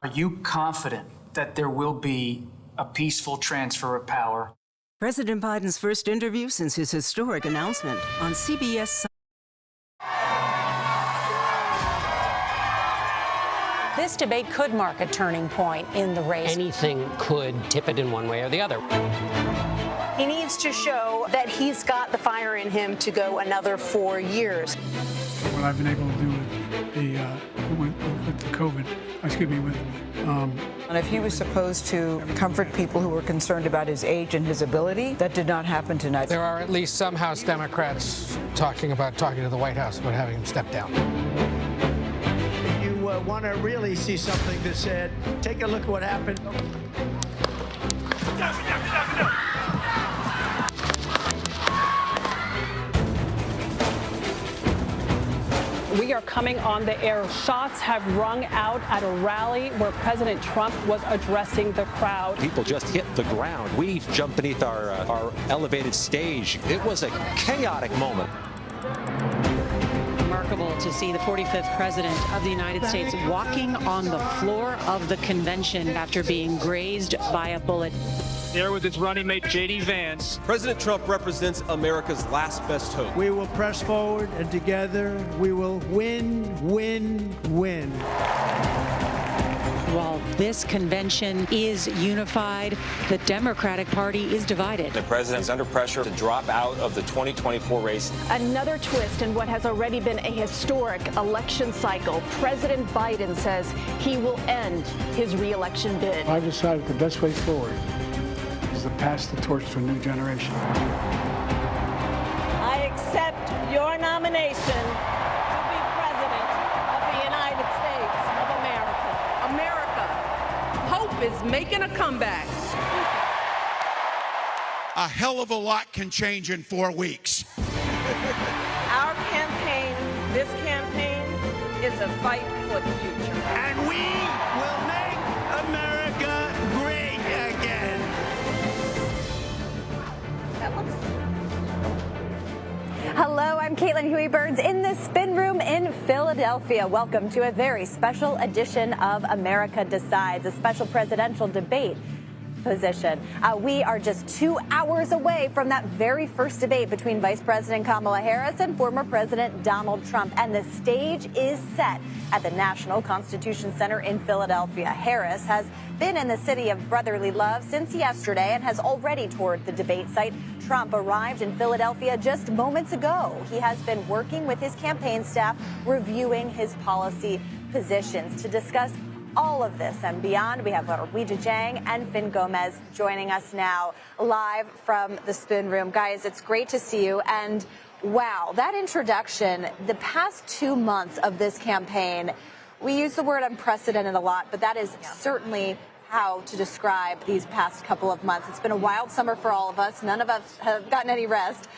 Are you confident that there will be a peaceful transfer of power? President Biden's first interview since his historic announcement on CBS. This debate could mark a turning point in the race. Anything could tip it in one way or the other. He needs to show that he's got the fire in him to go another 4 years. What I've been able to do with the COVID, And if he was supposed to comfort people who were concerned about his age and his ability, that did not happen tonight. There are at least some House Democrats talking to the White House about having him step down. You want to really see something that said, take a look at what happened. We are coming on the air. Shots have rung out at a rally where President Trump was addressing the crowd. People just hit the ground. We jumped beneath our elevated stage. It was a chaotic moment. Remarkable to see the 45th president of the United States walking on the floor of the convention after being grazed by a bullet. There with its running mate, J.D. Vance. President Trump represents America's last best hope. We will press forward, and together we will win, win, win. While this convention is unified, the Democratic Party is divided. The president is under pressure to drop out of the 2024 race. Another twist in what has already been a historic election cycle. President Biden says he will end his re-election bid. I've decided the best way forward is to pass the torch to a new generation. I accept your nomination to be President of the United States of America. America, hope is making a comeback. A hell of a lot can change in 4 weeks. Our campaign, this campaign, is a fight for the future. And we will make America great again. Hello, I'm Caitlin Huey-Burns in the Spin Room in Philadelphia. Welcome to a very special edition of America Decides, a special presidential debate position. We are just 2 hours away from that very first debate between Vice President Kamala Harris and former President Donald Trump. And the stage is set at the National Constitution Center in Philadelphia. Harris has been in the city of brotherly love since yesterday and has already toured the debate site. Trump arrived in Philadelphia just moments ago. He has been working with his campaign staff, reviewing his policy positions. To discuss all of this and beyond, we have Weijia Jiang and Finn Gomez joining us now live from the Spin Room. Guys, it's great to see you. And wow, that introduction, the past 2 months of this campaign, we use the word unprecedented a lot, but that is certainly how to describe these past couple of months. It's been a wild summer for all of us. None of us have gotten any rest.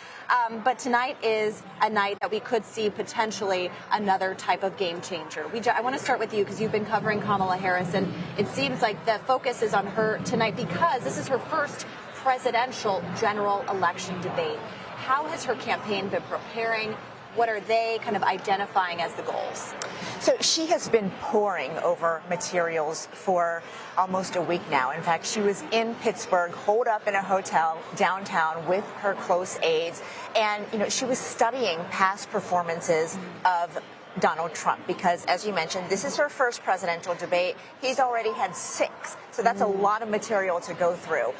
But tonight is a night that we could see potentially another type of game changer. I want to start with you because you've been covering Kamala Harris, and it seems like the focus is on her tonight because this is her first presidential general election debate. How has her campaign been preparing? What are they kind of identifying as the goals? So she has been poring over materials for almost a week now. In fact, she was in Pittsburgh, holed up in a hotel downtown with her close aides. And, she was studying past performances of Donald Trump because, as you mentioned, this is her first presidential debate. He's already had 6. So that's a lot of material to go through.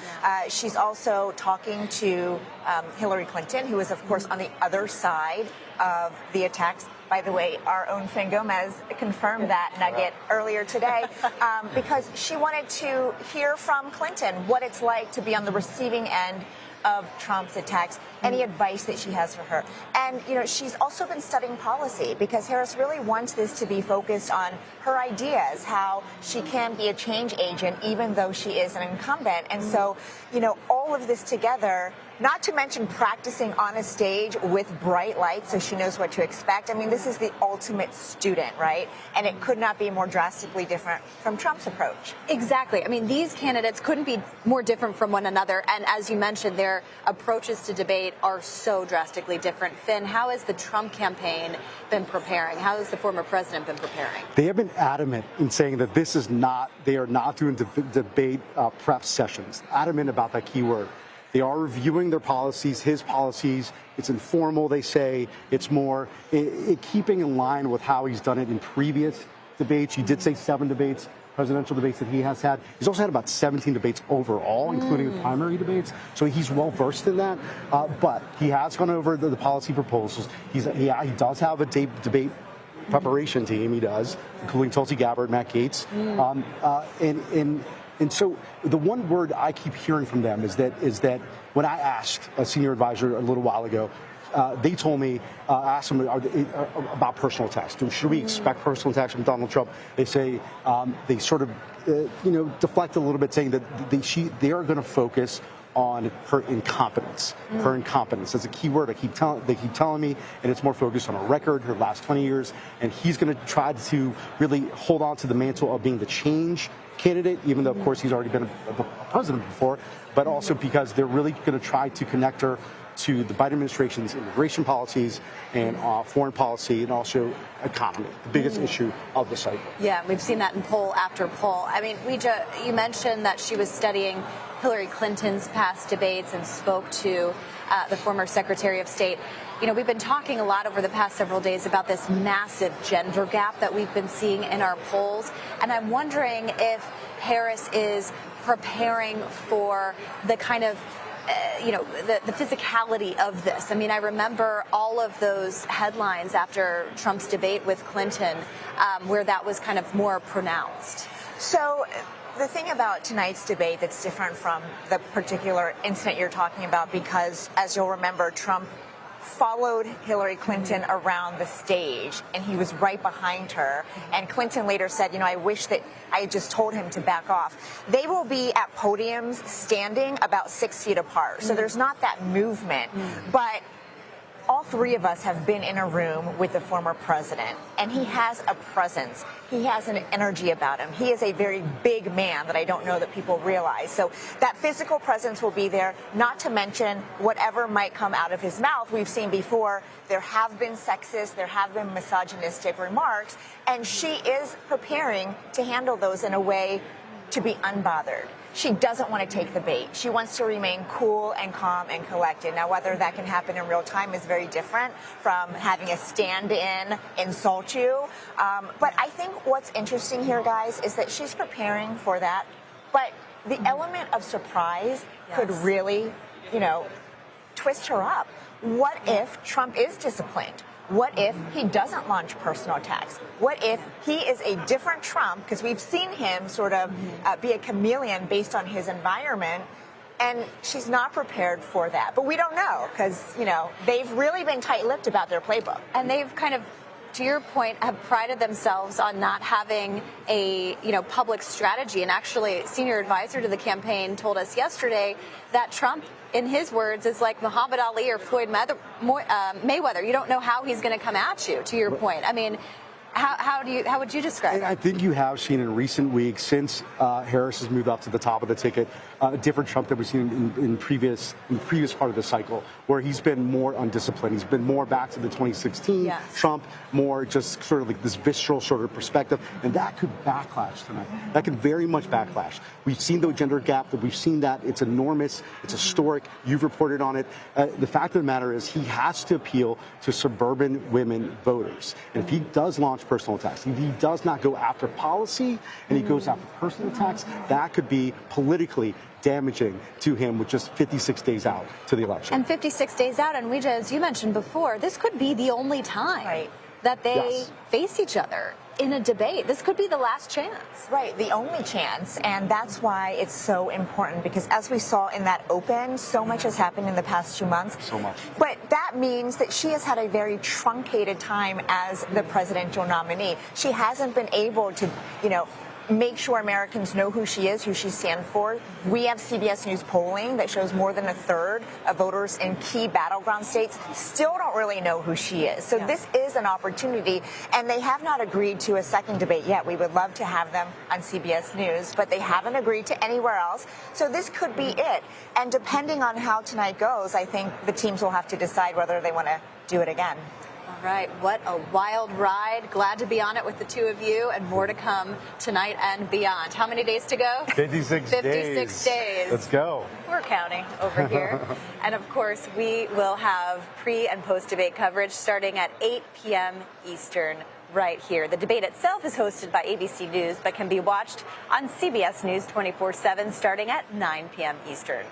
She's also talking to Hillary Clinton, who is, of course, on the other side of the attacks. By the way, our own Finn Gomez confirmed that nugget earlier today because she wanted to hear from Clinton what it's like to be on the receiving end of Trump's attacks, any advice that she has for her. And, she's also been studying policy because Harris really wants this to be focused on her ideas, how she can be a change agent even though she is an incumbent. And so, all of this together not to mention practicing on a stage with bright lights so she knows what to expect. I mean, this is the ultimate student, right? And it could not be more drastically different from Trump's approach. Exactly. I mean, these candidates couldn't be more different from one another. And as you mentioned, their approaches to debate are so drastically different. Finn, how has the Trump campaign been preparing? How has the former president been preparing? They have been adamant in saying that this is not, they are not doing debate prep sessions. Adamant about that keyword. They are reviewing their policies, his policies. It's informal, they say. It's more keeping in line with how he's done it in previous debates. You did say 7 debates, presidential debates that he has had. He's also had about 17 debates overall, including the primary debates. So he's well versed in that. But he has gone over the policy proposals. He does have a debate preparation team. He does, including Tulsi Gabbard, Matt Gaetz, and so the one word I keep hearing from them is that when I asked a senior advisor a little while ago, they told me, asked them about personal attacks. Should we expect personal attacks from Donald Trump? They say they sort of deflect a little bit, saying that they are going to focus on her incompetence. Her incompetence. That's a key word. They keep telling me, and it's more focused on her record, her last 20 years. And he's going to try to really hold on to the mantle of being the change candidate, even though, of course, he's already been a president before, but also because they're really going to try to connect her to the Biden administration's immigration policies and foreign policy and also economy, the biggest issue of the cycle. Yeah, we've seen that in poll after poll. I mean, you mentioned that she was studying Hillary Clinton's past debates and spoke to the former Secretary of State. You know, we've been talking a lot over the past several days about this massive gender gap that we've been seeing in our polls. And I'm wondering if Harris is preparing for the kind of the physicality of this. I mean, I remember all of those headlines after Trump's debate with Clinton where that was kind of more pronounced. So the thing about tonight's debate that's different from the particular incident you're talking about, because as you'll remember, Trump followed Hillary Clinton around the stage, and he was right behind her. And Clinton later said, I wish that I had just told him to back off. They will be at podiums standing about 6 feet apart. So there's not that movement. But all three of us have been in a room with the former president, and he has a presence. He has an energy about him. He is a very big man that I don't know that people realize. So that physical presence will be there, not to mention whatever might come out of his mouth. We've seen before there have been sexist, there have been misogynistic remarks, and she is preparing to handle those in a way to be unbothered. She doesn't want to take the bait. She wants to remain cool and calm and collected. Now, whether that can happen in real time is very different from having a stand-in insult you. But I think what's interesting here, guys, is that she's preparing for that. But the element of surprise could really, twist her up. What if Trump is disciplined? What if he doesn't launch personal attacks? What if he is a different Trump? Because we've seen him sort of be a chameleon based on his environment, and she's not prepared for that. But we don't know because, they've really been tight-lipped about their playbook. And they've kind of, to your point, have prided themselves on not having a, public strategy. And actually, senior advisor to the campaign told us yesterday that Trump, in his words, is like Muhammad Ali or Floyd Mayweather. You don't know how he's going to come at you, to your point. I mean, how would you describe it? I think you have seen in recent weeks, since Harris has moved up to the top of the ticket, a different Trump that we've seen in previous part of the cycle, where he's been more undisciplined. He's been more back to the 2016 Trump, more just sort of like this visceral sort of perspective, and that could backlash tonight. That could very much backlash. We've seen the gender gap. That we've seen that it's enormous. It's historic. You've reported on it. The fact of the matter is, he has to appeal to suburban women voters, and if he does launch personal attacks, if he does not go after policy and he goes after personal attacks, that could be politically damaging to him with just 56 days out to the election. And 56 days out, and Weija, as you mentioned before, this could be the only time that they face each other in a debate. This could be the last chance. Right, the only chance, and that's why it's so important, because as we saw in that open, so much has happened in the past 2 months. So much. But that means that she has had a very truncated time as the presidential nominee. She hasn't been able to, make sure Americans know who she is, who she stands for. We have CBS News polling that shows more than a third of voters in key battleground states still don't really know who she is. So this is an opportunity, and they have not agreed to a second debate yet. We would love to have them on CBS News, but they haven't agreed to anywhere else. So this could be it. And depending on how tonight goes, I think the teams will have to decide whether they want to do it again. All right, what a wild ride. Glad to be on it with the two of you, and more to come tonight and beyond. How many days to go? 56 days. Let's go. We're counting over here. And of course, we will have pre and post debate coverage starting at 8 p.m. Eastern right here. The debate itself is hosted by ABC News, but can be watched on CBS News 24/7 starting at 9 p.m. Eastern.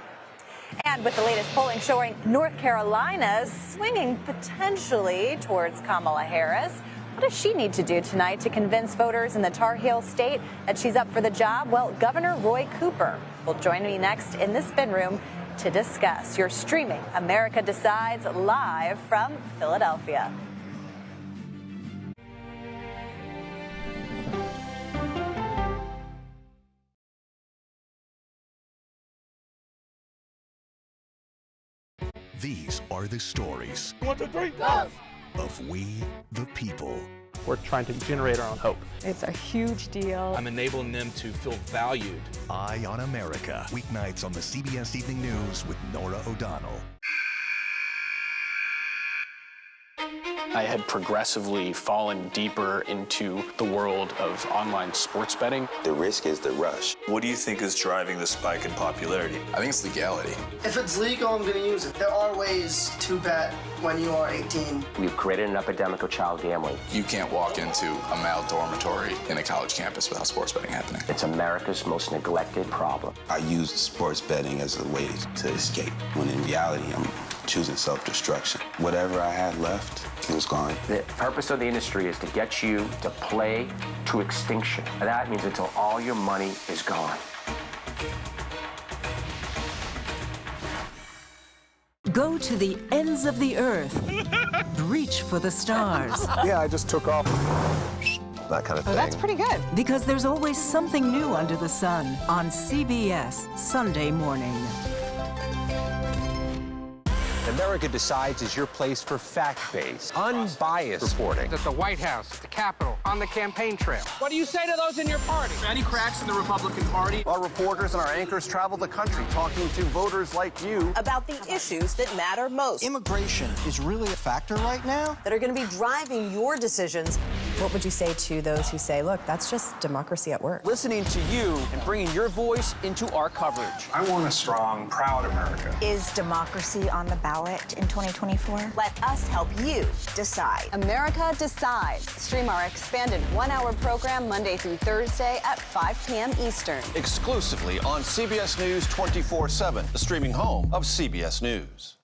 And with the latest polling showing North Carolina swinging potentially towards Kamala Harris, what does she need to do tonight to convince voters in the Tar Heel state that she's up for the job? Well, Governor Roy Cooper will join me next in the Spin Room to discuss. You're streaming America Decides live from Philadelphia. These are the stories 1, 2, 3, go! of we, the people. We're trying to generate our own hope. It's a huge deal. I'm enabling them to feel valued. Eye on America. Weeknights on the CBS Evening News with Norah O'Donnell. I had progressively fallen deeper into the world of online sports betting. The risk is the rush. What do you think is driving the spike in popularity? I think it's legality. If it's legal, I'm going to use it. There are ways to bet when you are 18. We've created an epidemic of child gambling. You can't walk into a male dormitory in a college campus without sports betting happening. It's America's most neglected problem. I used sports betting as a way to escape, when in reality, I'm choosing self-destruction. Whatever I had left, it was gone. The purpose of the industry is to get you to play to extinction. And that means until all your money is gone. Go to the ends of the earth. Reach for the stars. Yeah, I just took off. That kind of thing. Oh, that's pretty good. Because there's always something new under the sun on CBS Sunday morning. America Decides is your place for fact-based, unbiased reporting. At the White House, at the Capitol, on the campaign trail. What do you say to those in your party? Any cracks in the Republican Party? Our reporters and our anchors travel the country talking to voters like you About the issues that matter most. Immigration is really a factor right now That are going to be driving your decisions. What would you say to those who say, look, that's just democracy at work? Listening to you and bringing your voice into our coverage. I want a strong, proud America. Is democracy on the ballot in 2024? Let us help you decide. America Decides. Stream our expanded one-hour program Monday through Thursday at 5 p.m. Eastern. exclusively on CBS News 24/7, the streaming home of CBS News.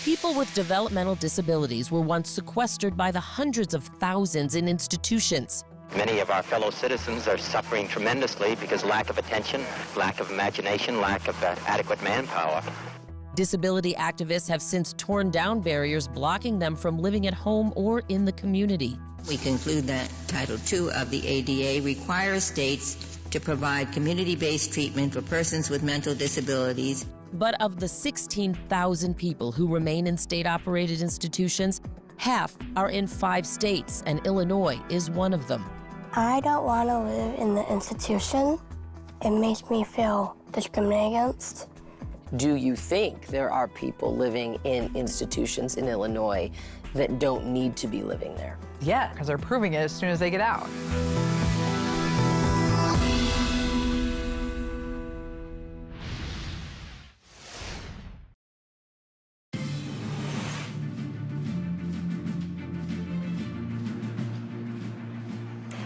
People with developmental disabilities were once sequestered by the hundreds of thousands in institutions. Many of our fellow citizens are suffering tremendously because lack of attention, lack of imagination, lack of adequate manpower. Disability activists have since torn down barriers blocking them from living at home or in the community. We conclude that Title II of the ADA requires states to provide community-based treatment for persons with mental disabilities. But of the 16,000 people who remain in state-operated institutions, half are in 5 states, and Illinois is one of them. I don't want to live in the institution. It makes me feel discriminated against. Do you think there are people living in institutions in Illinois that don't need to be living there? Yeah, because they're proving it as soon as they get out.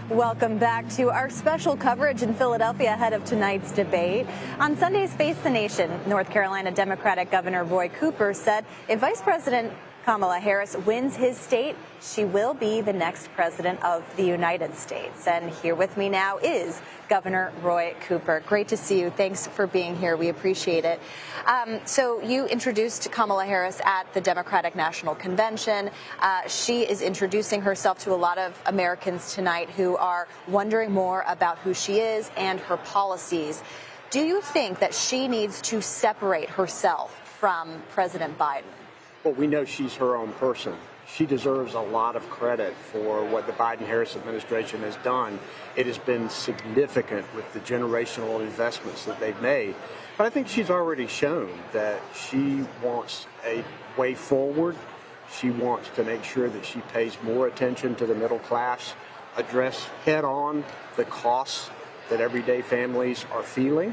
Welcome back to our special coverage in Philadelphia ahead of tonight's debate. On Sunday's Face the Nation, North Carolina Democratic Governor Roy Cooper said if Vice President Kamala Harris wins his state, she will be the next president of the United States. And here with me now is Governor Roy Cooper. Great to see you. Thanks for being here. We appreciate it. So you introduced Kamala Harris at the Democratic National Convention. She is introducing herself to a lot of Americans tonight who are wondering more about who she is and her policies. Do you think that she needs to separate herself from President Biden? Well, we know she's her own person. She deserves a lot of credit for what the Biden-Harris administration has done. It has been significant with the generational investments that they've made. But I think she's already shown that she wants a way forward. She wants to make sure that she pays more attention to the middle class, address head-on the costs that everyday families are feeling.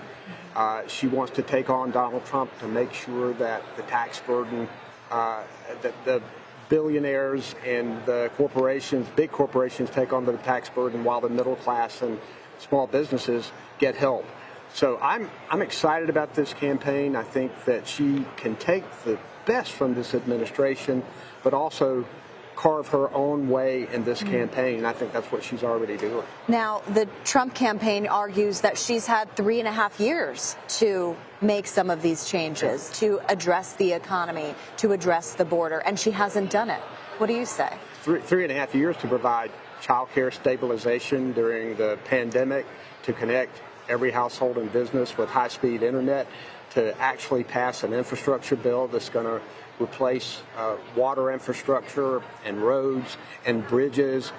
She wants to take on Donald Trump to make sure that the tax burden, that the billionaires and the corporations, big corporations, take on the tax burden while the middle class and small businesses get help. So I'm excited about this campaign. I think that she can take the best from this administration, but also carve her own way in this campaign, and I think that's what she's already doing. Now, the Trump campaign argues that she's had 3.5 years to make some of these changes, to address the economy, to address the border, and she hasn't done it. What do you say? 3.5 years to provide child care stabilization during the pandemic, to connect every household and business with high-speed internet, to actually pass an infrastructure bill that's going to replace water infrastructure and roads and bridges,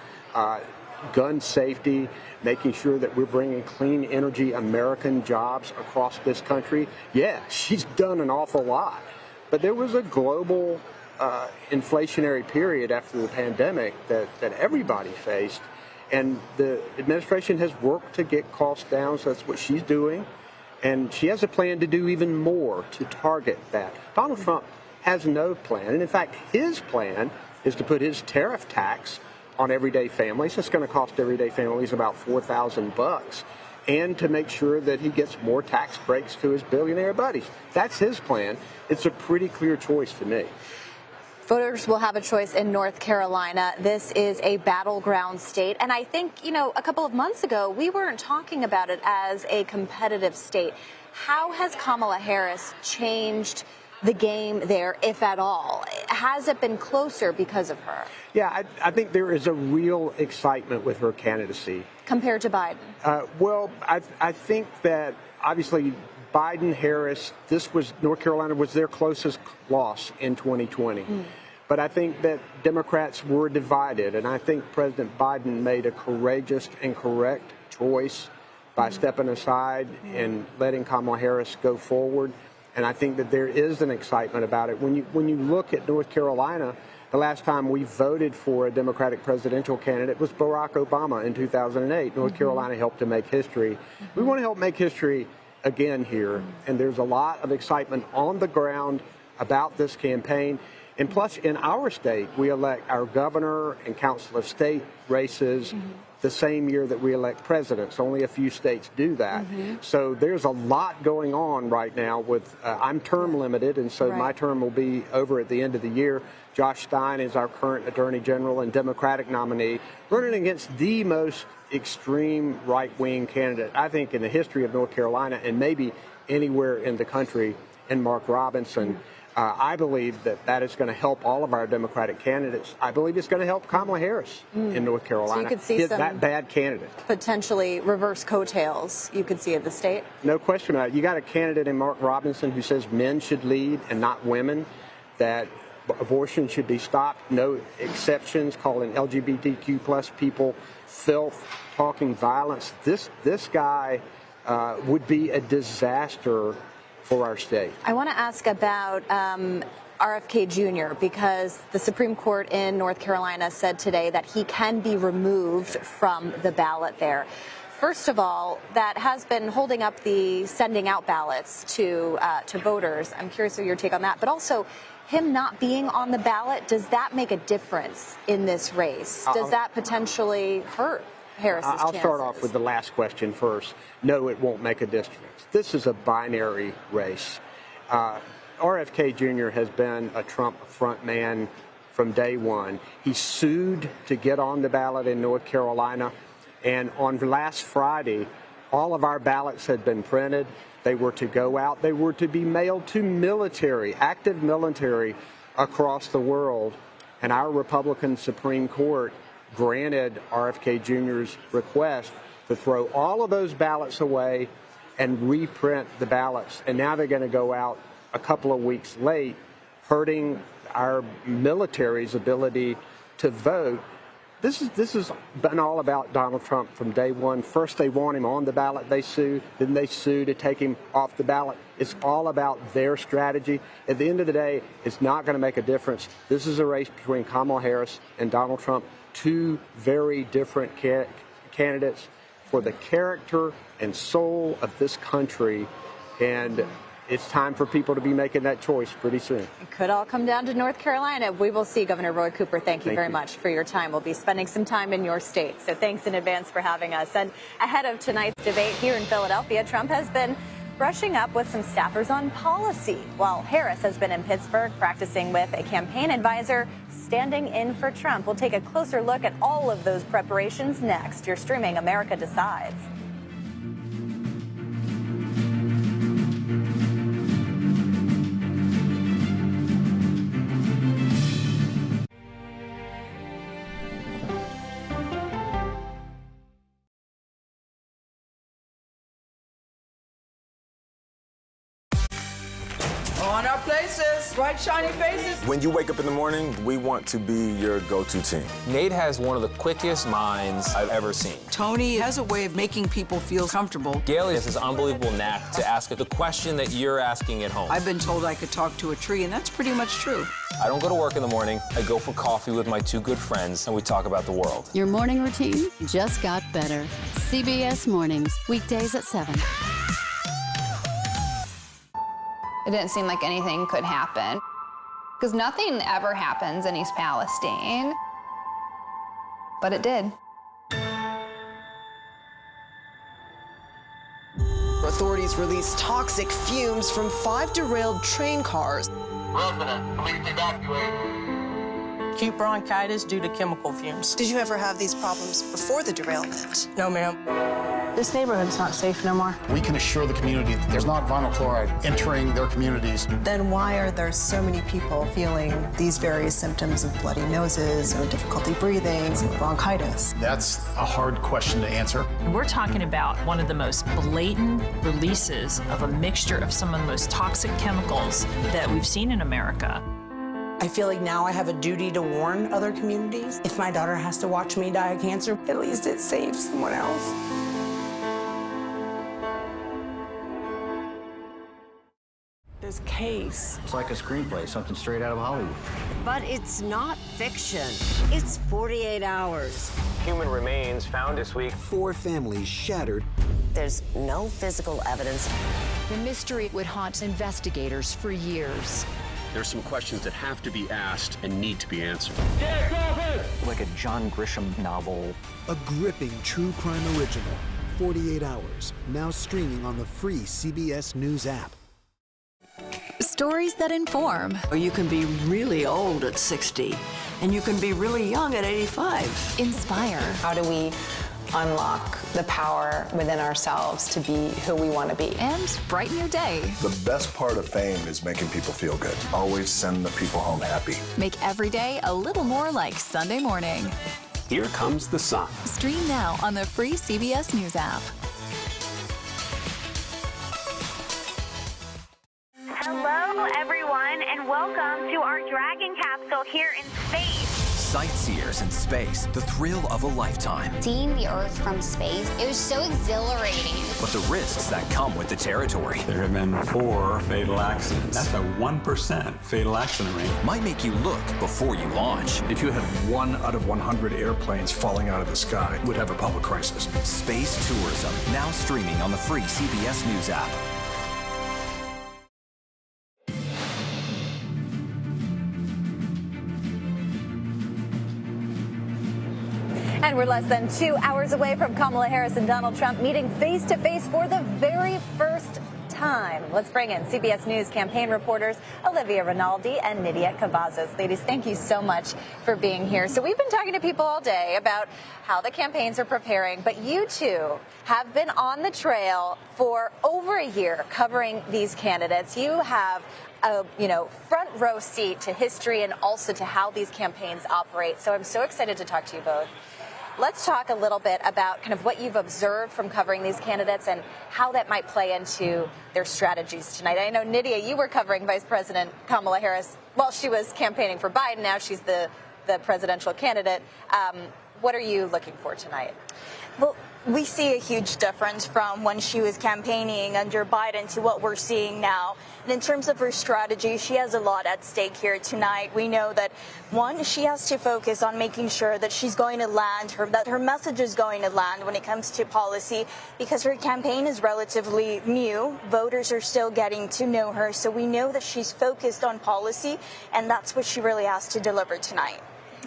gun safety, making sure that we're bringing clean energy American jobs across this country. Yeah, she's done an awful lot. But there was a global inflationary period after the pandemic that everybody faced. And the administration has worked to get costs down, so that's what she's doing. And she has a plan to do even more to target that. Donald Trump has no plan. And in fact, his plan is to put his tariff tax on everyday families. It's going to cost everyday families about $4,000, and to make sure that he gets more tax breaks to his billionaire buddies. That's his plan. It's a pretty clear choice to me. Voters will have a choice in North Carolina. This is a battleground state. And I think, a couple of months ago, we weren't talking about it as a competitive state. How has Kamala Harris changed the game there, if at all? Has it been closer because of her? Yeah, I think there is a real excitement with her candidacy. Compared to Biden? Well, I think that obviously Biden-Harris, North Carolina was their closest loss in 2020. But I think that Democrats were divided, and I think President Biden made a courageous and correct choice by stepping aside and letting Kamala Harris go forward. And I think that there is an excitement about it. When you look at North Carolina, the last time we voted for a Democratic presidential candidate was Barack Obama in 2008. North Carolina helped to make history. We want to help make history again here. And there's a lot of excitement on the ground about this campaign. And plus, in our state, we elect our governor and council of state races the same year that we elect presidents. Only a few states do that. So there's a lot going on right now with, I'm term limited, and so my term will be over at the end of the year. Josh Stein is our current Attorney General and Democratic nominee, running against the most extreme right-wing candidate, I think, in the history of North Carolina and maybe anywhere in the country, in Mark Robinson. I believe that is going to help all of our Democratic candidates. I believe it's going to help Kamala Harris in North Carolina. So you could see that bad candidate. Potentially reverse coattails, you could see in the state? No question about it. You got a candidate in Mark Robinson who says men should lead and not women, that abortion should be stopped, no exceptions, calling LGBTQ plus people filth, talking violence. This guy would be a disaster for our state. I want to ask about RFK Jr. because the Supreme Court in North Carolina said today that he can be removed from the ballot there. First of all, that has been holding up the sending out ballots to voters. I'm curious of your take on that. But also, him not being on the ballot, does that make a difference in this race? Does that potentially hurt Harris's chances? I'll start off with the last question first. No, it won't make a difference. This is a binary race. RFK Jr. has been a Trump front man from day one. He sued to get on the ballot in North Carolina. And on last Friday, all of our ballots had been printed. They were to go out. They were to be mailed to military, active military across the world. And our Republican Supreme Court granted RFK Jr.'s request to throw all of those ballots away and reprint the ballots. And now they're going to go out a couple of weeks late, hurting our military's ability to vote. This has been all about Donald Trump from day one. First, they want him on the ballot, they sue. Then they sue to take him off the ballot. It's all about their strategy. At the end of the day, it's not going to make a difference. This is a race between Kamala Harris and Donald Trump, two very different candidates for the character and soul of this country. And it's time for people to be making that choice pretty soon. It could all come down to North Carolina. We will see. Governor Roy Cooper, thank you very much for your time. We'll be spending some time in your state. So thanks in advance for having us. And ahead of tonight's debate here in Philadelphia, Trump has been brushing up with some staffers on policy, while Harris has been in Pittsburgh practicing with a campaign advisor standing in for Trump. We'll take a closer look at all of those preparations next. You're streaming America Decides. On our places, bright, shiny faces. When you wake up in the morning, we want to be your go-to team. Nate has one of the quickest minds I've ever seen. Tony has a way of making people feel comfortable. Gail has this unbelievable knack to ask the question that you're asking at home. I've been told I could talk to a tree, and that's pretty much true. I don't go to work in the morning. I go for coffee with my two good friends, and we talk about the world. Your morning routine just got better. CBS Mornings, weekdays at 7. It didn't seem like anything could happen, because nothing ever happens in East Palestine, but it did. Authorities released toxic fumes from 5 derailed train cars. Resident, please evacuate. Acute bronchitis due to chemical fumes. Did you ever have these problems before the derailment? No, ma'am. This neighborhood's not safe no more. We can assure the community that there's not vinyl chloride entering their communities. Then why are there so many people feeling these various symptoms of bloody noses or difficulty breathing, bronchitis? That's a hard question to answer. We're talking about one of the most blatant releases of a mixture of some of the most toxic chemicals that we've seen in America. I feel like now I have a duty to warn other communities. If my daughter has to watch me die of cancer, at least it saves someone else. This case. It's like a screenplay, something straight out of Hollywood. But it's not fiction. It's 48 hours. Human remains found this week. 4 families shattered. There's no physical evidence. The mystery would haunt investigators for years. There's some questions that have to be asked and need to be answered. Like a John Grisham novel. A gripping true crime original. 48 hours. Now streaming on the free CBS News app. Stories that inform. You can be really old at 60, and you can be really young at 85. Inspire. How do we unlock the power within ourselves to be who we want to be? And brighten your day. The best part of fame is making people feel good. Always send the people home happy. Make every day a little more like Sunday morning. Here comes the sun. Stream now on the free CBS News app. Hello, everyone, and welcome to our Dragon capsule here in space. Sightseers in space, the thrill of a lifetime. Seeing the Earth from space, it was so exhilarating. But the risks that come with the territory. There have been 4 fatal accidents. That's a 1% fatal accident rate. Might make you look before you launch. If you had 1 out of 100 airplanes falling out of the sky, we'd have a public crisis. Space tourism, now streaming on the free CBS News app. And we're less than 2 hours away from Kamala Harris and Donald Trump meeting face-to-face for the very first time. time. Let's bring in CBS News campaign reporters Olivia Rinaldi and Nydia Cavazos. Ladies, thank you so much for being here. So we've been talking to people all day about how the campaigns are preparing, but you two have been on the trail for over a year covering these candidates. You have a front row seat to history and also to how these campaigns operate. So I'm so excited to talk to you both. Let's talk a little bit about kind of what you've observed from covering these candidates and how that might play into their strategies tonight. I know, Nydia, you were covering Vice President Kamala Harris while she was campaigning for Biden. Now she's the presidential candidate. What are you looking for tonight? Well, we see a huge difference from when she was campaigning under Biden to what we're seeing now. And in terms of her strategy, she has a lot at stake here tonight. We know that, one, she has to focus on making sure that she's going to land, that her message is going to land when it comes to policy, because her campaign is relatively new. Voters are still getting to know her. So we know that she's focused on policy, and that's what she really has to deliver tonight.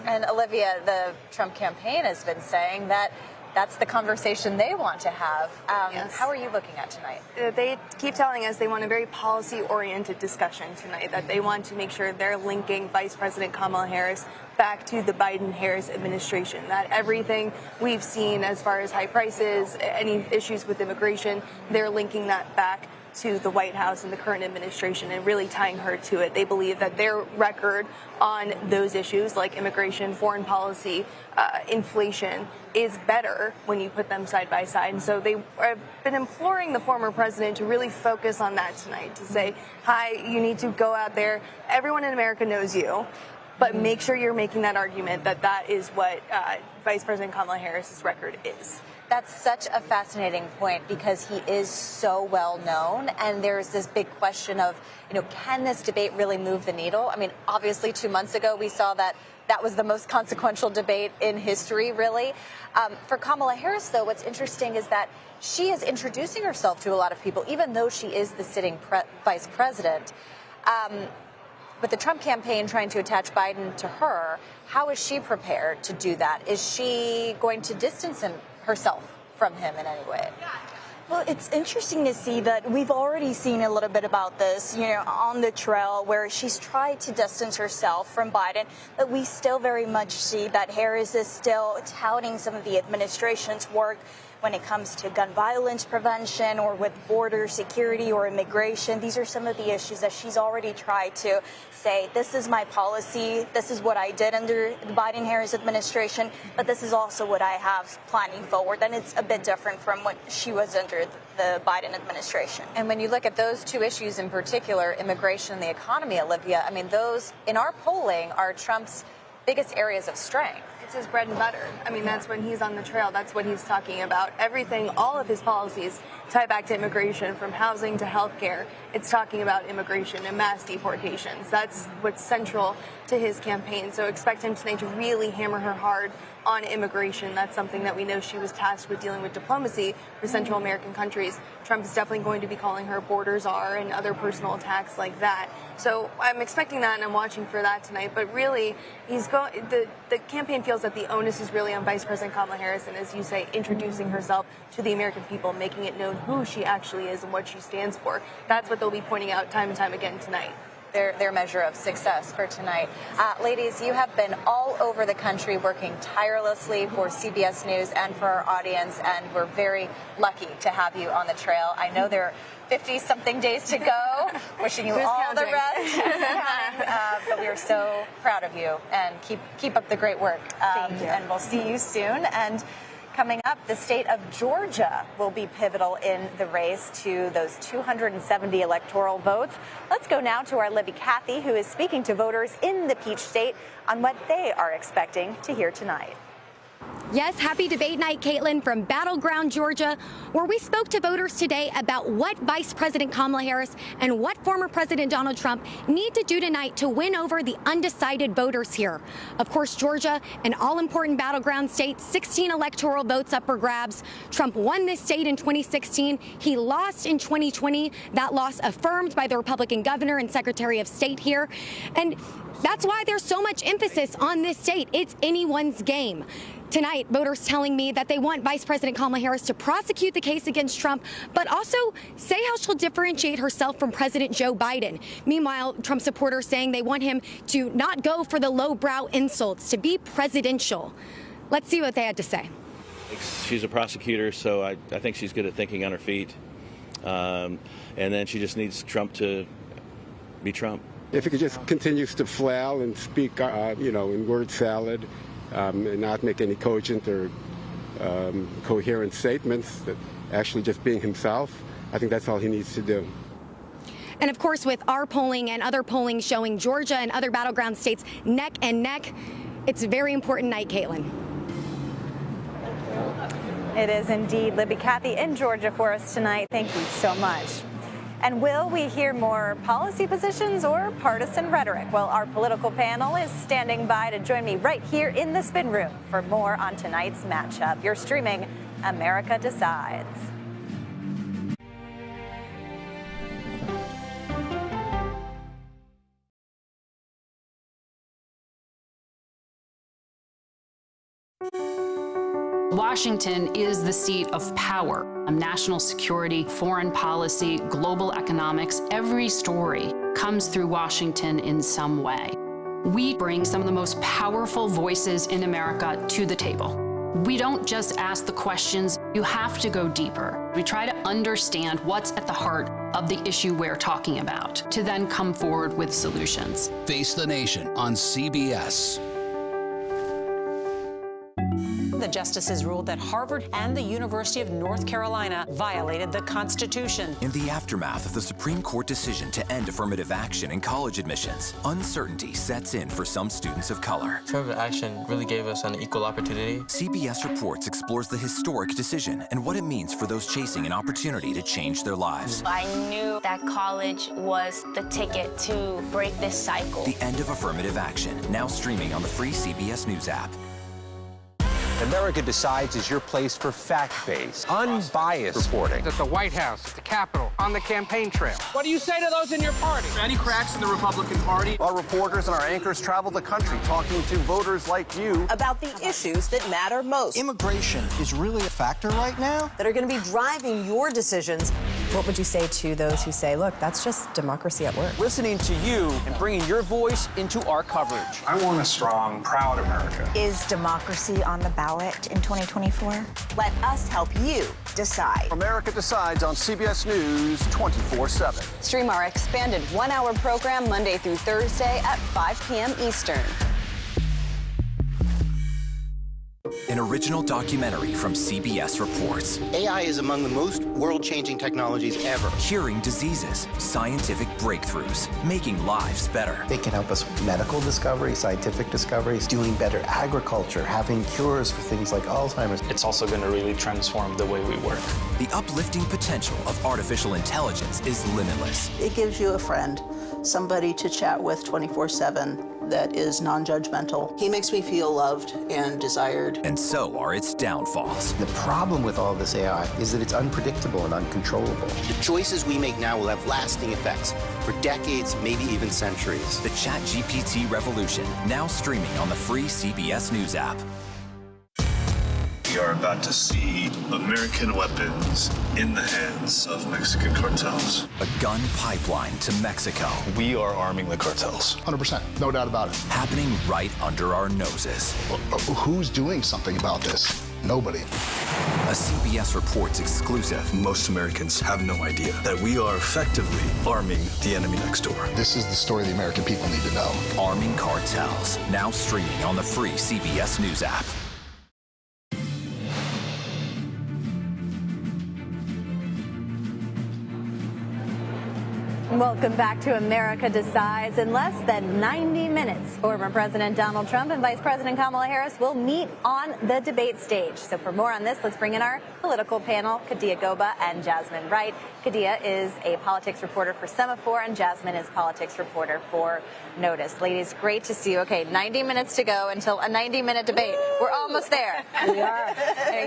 And Olivia, the Trump campaign has been saying that that's the conversation they want to have. Yes. How are you looking at tonight? They keep telling us they want a very policy-oriented discussion tonight, that they want to make sure they're linking Vice President Kamala Harris back to the Biden-Harris administration, that everything we've seen as far as high prices, any issues with immigration, they're linking that back to the White House and the current administration and really tying her to it. They believe that their record on those issues like immigration, foreign policy, inflation is better when you put them side by side. And so they have been imploring the former president to really focus on that tonight, to say, hi, you need to go out there. Everyone in America knows you, but make sure you're making that argument that that is what Vice President Kamala Harris's record is. That's such a fascinating point because he is so well known, and there's this big question of, can this debate really move the needle? I mean, obviously 2 months ago we saw that was the most consequential debate in history, really. For Kamala Harris, though, what's interesting is that she is introducing herself to a lot of people, even though she is the sitting vice president. But the Trump campaign trying to attach Biden to her, how is she prepared to do that? Is she going to distance herself from him in any way? Well, it's interesting to see that we've already seen a little bit about this, on the trail where she's tried to distance herself from Biden, but we still very much see that Harris is still touting some of the administration's work when it comes to gun violence prevention or with border security or immigration. These are some of the issues that she's already tried to say, this is my policy, this is what I did under the Biden-Harris administration, but this is also what I have planning forward. And it's a bit different from what she was under the Biden administration. And when you look at those two issues in particular, immigration and the economy, Olivia, I mean, those in our polling are Trump's biggest areas of strength. It's his bread and butter. I mean, that's when he's on the trail. That's what he's talking about. Everything, all of his policies tie back to immigration, from housing to healthcare. It's talking about immigration and mass deportations. That's what's central to his campaign. So expect him tonight to really hammer her hard on immigration. That's something that we know she was tasked with dealing with diplomacy for Central American countries. Trump is definitely going to be calling her border czar and other personal attacks like that. So I'm expecting that, and I'm watching for that tonight. But really, the campaign feels that the onus is really on Vice President Kamala Harris, and as you say, introducing herself to the American people, making it known who she actually is and what she stands for. That's what they'll be pointing out time and time again tonight. Their measure of success for tonight. Ladies, you have been all over the country working tirelessly for CBS News and for our audience, and we're very lucky to have you on the trail. I know there are 50-something days to go. Wishing you all the best. But we are so proud of you, and keep up the great work. Thank you. And we'll see you soon. And coming up, the state of Georgia will be pivotal in the race to those 270 electoral votes. Let's go now to our Libby Cathy, who is speaking to voters in the Peach State on what they are expecting to hear tonight. Yes, happy debate night, Caitlin, from Battleground, Georgia, where we spoke to voters today about what Vice President Kamala Harris and what former President Donald Trump need to do tonight to win over the undecided voters here. Of course, Georgia, an all-important battleground state, 16 electoral votes up for grabs. Trump won this state in 2016. He lost in 2020. That loss affirmed by the Republican governor and Secretary of State here. And that's why there's so much emphasis on this state. It's anyone's game. Tonight, voters telling me that they want Vice President Kamala Harris to prosecute the case against Trump, but also say how she'll differentiate herself from President Joe Biden. Meanwhile, Trump supporters saying they want him to not go for the lowbrow insults, to be presidential. Let's see what they had to say. She's a prosecutor, so I think she's good at thinking on her feet. And then she just needs Trump to be Trump. If he just continues to flail and speak, in word salad, and not make any cogent or coherent statements, that actually just being himself, I think that's all he needs to do. And of course, with our polling and other polling showing Georgia and other battleground states neck and neck, it's a very important night, Caitlin. It is indeed. Libby, Kathy in Georgia for us tonight. Thank you so much. And will we hear more policy positions or partisan rhetoric? Well, our political panel is standing by to join me right here in the spin room for more on tonight's matchup. You're streaming America Decides. Washington is the seat of power. National security, foreign policy, global economics, every story comes through Washington in some way. We bring some of the most powerful voices in America to the table. We don't just ask the questions, you have to go deeper. We try to understand what's at the heart of the issue we're talking about, to then come forward with solutions. Face the Nation on CBS. The justices ruled that Harvard and the University of North Carolina violated the Constitution. In the aftermath of the Supreme Court decision to end affirmative action in college admissions, uncertainty sets in for some students of color. Affirmative action really gave us an equal opportunity. CBS Reports explores the historic decision and what it means for those chasing an opportunity to change their lives. I knew that college was the ticket to break this cycle. The end of affirmative action, now streaming on the free CBS News app. America Decides is your place for fact-based, unbiased reporting. At the White House, at the Capitol, on the campaign trail. What do you say to those in your party? Any cracks in the Republican Party? Our reporters and our anchors travel the country talking to voters like you about the issues that matter most. Immigration is really a factor right now that are going to be driving your decisions. What would you say to those who say, look, that's just democracy at work? Listening to you and bringing your voice into our coverage. I want a strong, proud America. Is democracy on the ballot in 2024? Let us help you decide. America Decides on CBS News 24/7. Stream our expanded one-hour program Monday through Thursday at 5 p.m. Eastern. An original documentary from CBS Reports. AI is among the most world-changing technologies ever. Curing diseases, scientific breakthroughs, making lives better. They can help us with medical discoveries, scientific discoveries, doing better agriculture, having cures for things like Alzheimer's. It's also going to really transform the way we work. The uplifting potential of artificial intelligence is limitless. It gives you a friend, somebody to chat with 24/7. That is non-judgmental. He makes me feel loved and desired. And so are its downfalls. The problem with all this AI is that it's unpredictable and uncontrollable. The choices we make now will have lasting effects for decades, maybe even centuries. The ChatGPT revolution, now streaming on the free CBS News app. We are about to see American weapons in the hands of Mexican cartels. A gun pipeline to Mexico. We are arming the cartels. 100%, no doubt about it. Happening right under our noses. Who's doing something about this? Nobody. A CBS Reports exclusive. Most Americans have no idea that we are effectively arming the enemy next door. This is the story the American people need to know. Arming cartels, now streaming on the free CBS News app. Welcome back to America Decides. In less than 90 minutes, former President Donald Trump and Vice President Kamala Harris will meet on the debate stage. So for more on this, let's bring in our political panel, Kadia Goba and Jasmine Wright. Kadia is a politics reporter for Semaphore, and Jasmine is politics reporter for Notice. Ladies, great to see you. Okay, 90 minutes to go until a 90-minute debate. We're almost there. We are.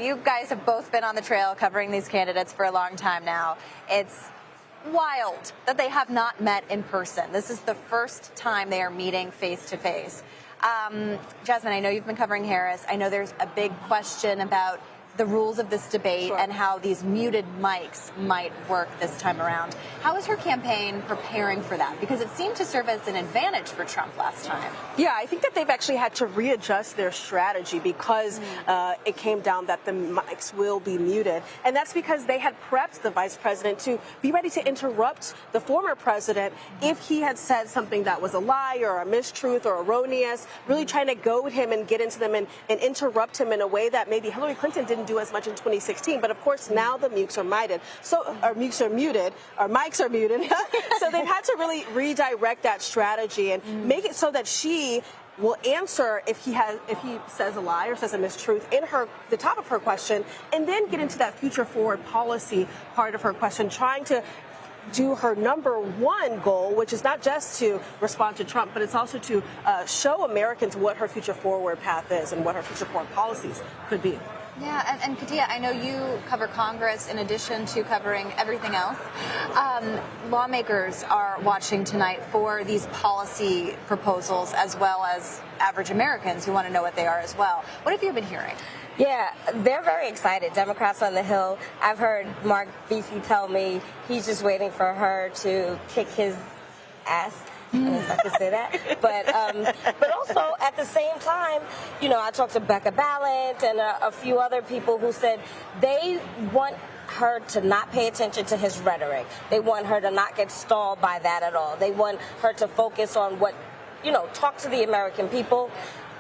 You guys have both been on the trail covering these candidates for a long time now. It's wild that they have not met in person. This is the first time they are meeting face to face. Jasmine, I know you've been covering Harris. I know there's a big question about the rules of this debate and how these muted mics might work this time around. How is her campaign preparing for that? Because it seemed to serve as an advantage for Trump last time. Yeah, I think that they've actually had to readjust their strategy because it came down that the mics will be muted. And that's because they had prepped the vice president to be ready to interrupt the former president if he had said something that was a lie or a mistruth or erroneous, really trying to goad him and get into them and interrupt him in a way that maybe Hillary Clinton didn't do as much in 2016, but of course now the mics are muted. So mics are muted. So they've had to really redirect that strategy and make it so that she will answer if he says a lie or says a mistruth in the top of her question, and then get into that future forward policy part of her question, trying to do her number one goal, which is not just to respond to Trump, but it's also to show Americans what her future forward path is and what her future forward policies could be. Yeah, and Katia, I know you cover Congress in addition to covering everything else. Lawmakers are watching tonight for these policy proposals, as well as average Americans who want to know what they are as well. What have you been hearing? Yeah, they're very excited. Democrats on the Hill. I've heard Mark Vesey tell me he's just waiting for her to kick his ass. If I could say that. But also at the same time, you know, I talked to Becca Ballant and a few other people who said they want her to not pay attention to his rhetoric. They want her to not get stalled by that at all. They want her to focus on what, you know, talk to the American people.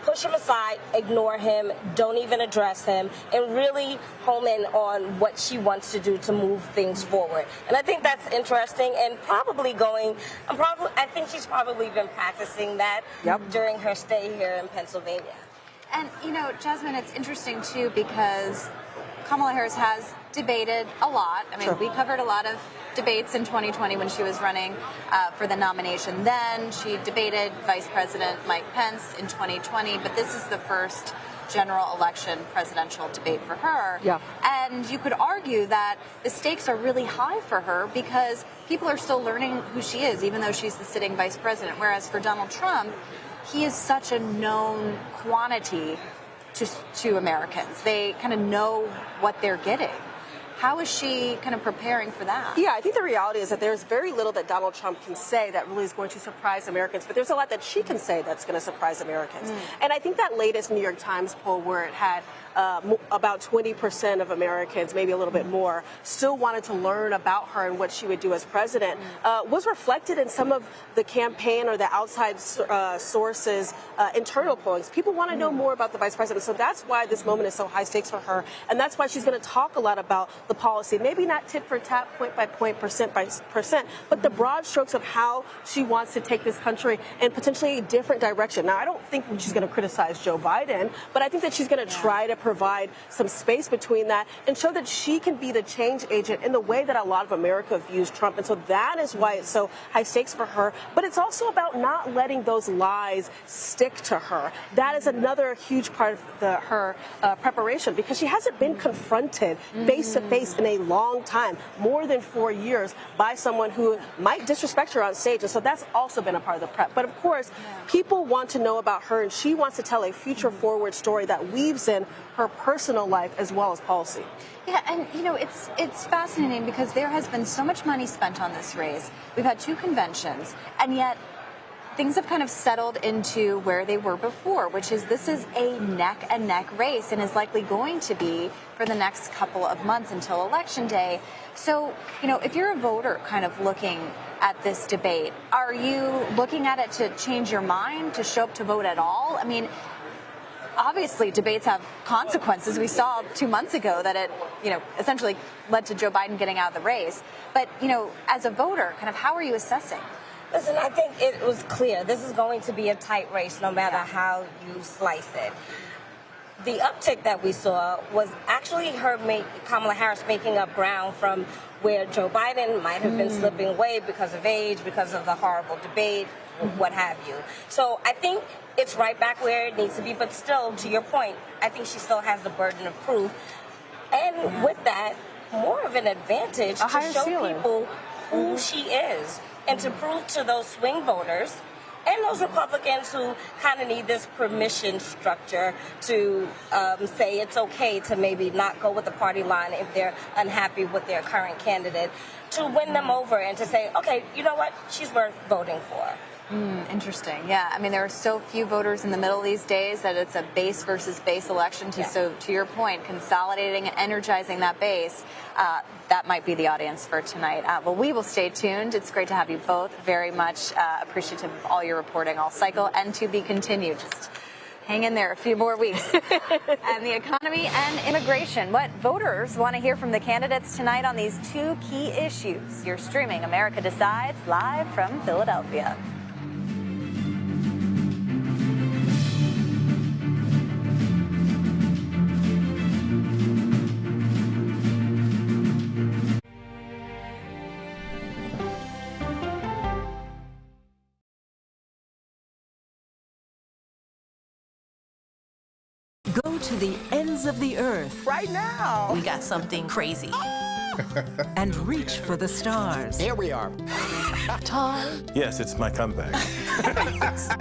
Push him aside, ignore him, don't even address him, and really home in on what she wants to do to move things forward. And I think that's interesting and I think she's probably been practicing that during her stay here in Pennsylvania. And, you know, Jasmine, it's interesting, too, because Kamala Harris has debated a lot. I mean, we covered a lot of debates in 2020 when she was running for the nomination. Then she debated Vice President Mike Pence in 2020, but this is the first general election presidential debate for her. Yeah. And you could argue that the stakes are really high for her because people are still learning who she is, even though she's the sitting vice president. Whereas for Donald Trump, he is such a known quantity to Americans. They kind of know what they're getting. How is she kind of preparing for that? Yeah, I think the reality is that there's very little that Donald Trump can say that really is going to surprise Americans, but there's a lot that she can say that's going to surprise Americans. And I think that latest New York Times poll where it had about 20% of Americans, maybe a little bit more, still wanted to learn about her and what she would do as president, was reflected in some of the campaign or the outside sources' internal pollings. People want to know more about the vice president, so that's why this moment is so high stakes for her, and that's why she's going to talk a lot about the policy, maybe not tit for tat, point by point, percent by percent, but the broad strokes of how she wants to take this country in potentially a different direction. Now, I don't think she's going to criticize Joe Biden, but I think that she's going to try to provide some space between that and show that she can be the change agent in the way that a lot of America views Trump. And so that is why it's so high stakes for her. But it's also about not letting those lies stick to her. That is another huge part of her preparation, because she hasn't been confronted face to face in a long time, more than 4 years, by someone who might disrespect her on stage. And so that's also been a part of the prep. But of course, people want to know about her, and she wants to tell a future forward story that weaves in her personal life as well as policy. Yeah, and you know, it's fascinating because there has been so much money spent on this race. We've had 2 conventions, and yet things have kind of settled into where they were before, which is this is a neck-and-neck race and is likely going to be for the next couple of months until Election Day. So, you know, if you're a voter kind of looking at this debate, are you looking at it to change your mind, to show up to vote at all? I mean, obviously debates have consequences. We saw 2 months ago that it, you know, essentially led to Joe Biden getting out of the race. But, you know, as a voter, kind of how are you assessing? Listen, I think it was clear this is going to be a tight race no matter how you slice it. The uptick that we saw was actually Kamala Harris making up ground from where Joe Biden might have been slipping away because of age, because of the horrible debate, what have you. So I think it's right back where it needs to be, but still, to your point, I think she still has the burden of proof. And with that, more of an advantage to show people who she is and to prove to those swing voters and those Republicans who kind of need this permission structure to say it's okay to maybe not go with the party line if they're unhappy with their current candidate, to win them over and to say, okay, you know what, she's worth voting for. Interesting. Yeah. I mean, there are so few voters in the middle these days that it's a base versus base election. So to your point, consolidating and energizing that base, that might be the audience for tonight. Well, we will stay tuned. It's great to have you both. Very much appreciative of all your reporting all cycle, and to be continued. Just hang in there a few more weeks. And the economy and immigration. What voters want to hear from the candidates tonight on these two key issues. You're streaming America Decides live from Philadelphia. Go to the ends of the earth. Right now. We got something crazy. And reach for the stars. Here we are. Time. Yes, it's my comeback.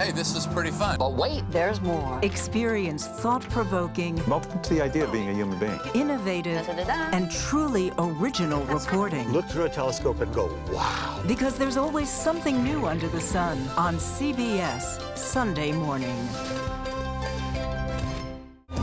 Hey, this is pretty fun. But wait, there's more. Experience thought-provoking, Welcome to the idea of being a human being. innovative, and truly original reporting. Look through a telescope and go, wow. Because there's always something new under the sun on CBS Sunday morning.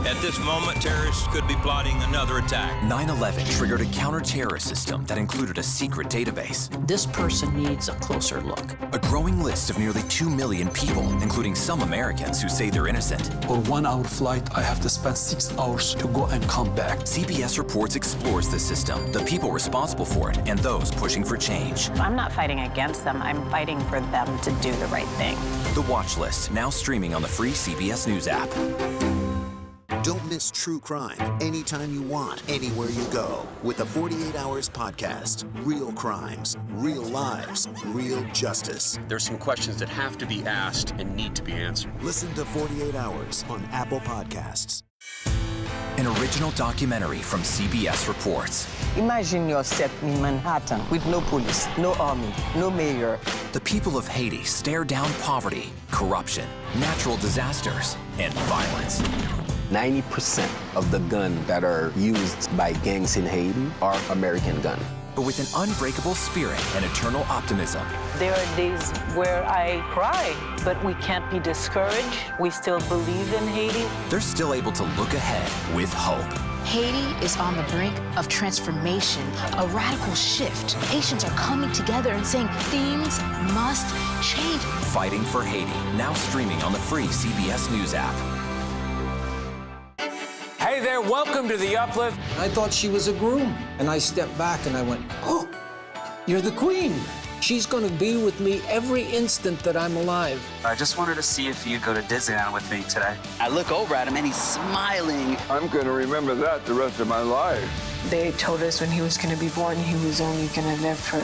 At this moment, terrorists could be plotting another attack. 9/11 triggered a counter-terrorist system that included a secret database. This person needs a closer look. A growing list of nearly 2 million people, including some Americans who say they're innocent. For 1 hour flight, I have to spend 6 hours to go and come back. CBS Reports explores the system, the people responsible for it, and those pushing for change. I'm not fighting against them. I'm fighting for them to do the right thing. The Watch List, now streaming on the free CBS News app. Don't miss true crime anytime you want, anywhere you go. With the 48 Hours podcast. Real crimes, real lives, real justice. There's some questions that have to be asked and need to be answered. Listen to 48 Hours on Apple Podcasts. An original documentary from CBS Reports. Imagine yourself in Manhattan with no police, no army, no mayor. The people of Haiti stare down poverty, corruption, natural disasters, and violence. 90% of the guns that are used by gangs in Haiti are American guns. But with an unbreakable spirit and eternal optimism. There are days where I cry, but we can't be discouraged. We still believe in Haiti. They're still able to look ahead with hope. Haiti is on the brink of transformation, a radical shift. Nations are coming together and saying things must change. Fighting for Haiti, now streaming on the free CBS News app. Hey there, welcome to The Uplift. I thought she was a groom, and I stepped back and I went, oh, you're the queen. She's gonna be with me every instant that I'm alive. I just wanted to see if you'd go to Disneyland with me today. I look over at him and he's smiling. I'm gonna remember that the rest of my life. They told us when he was gonna be born, he was only gonna live for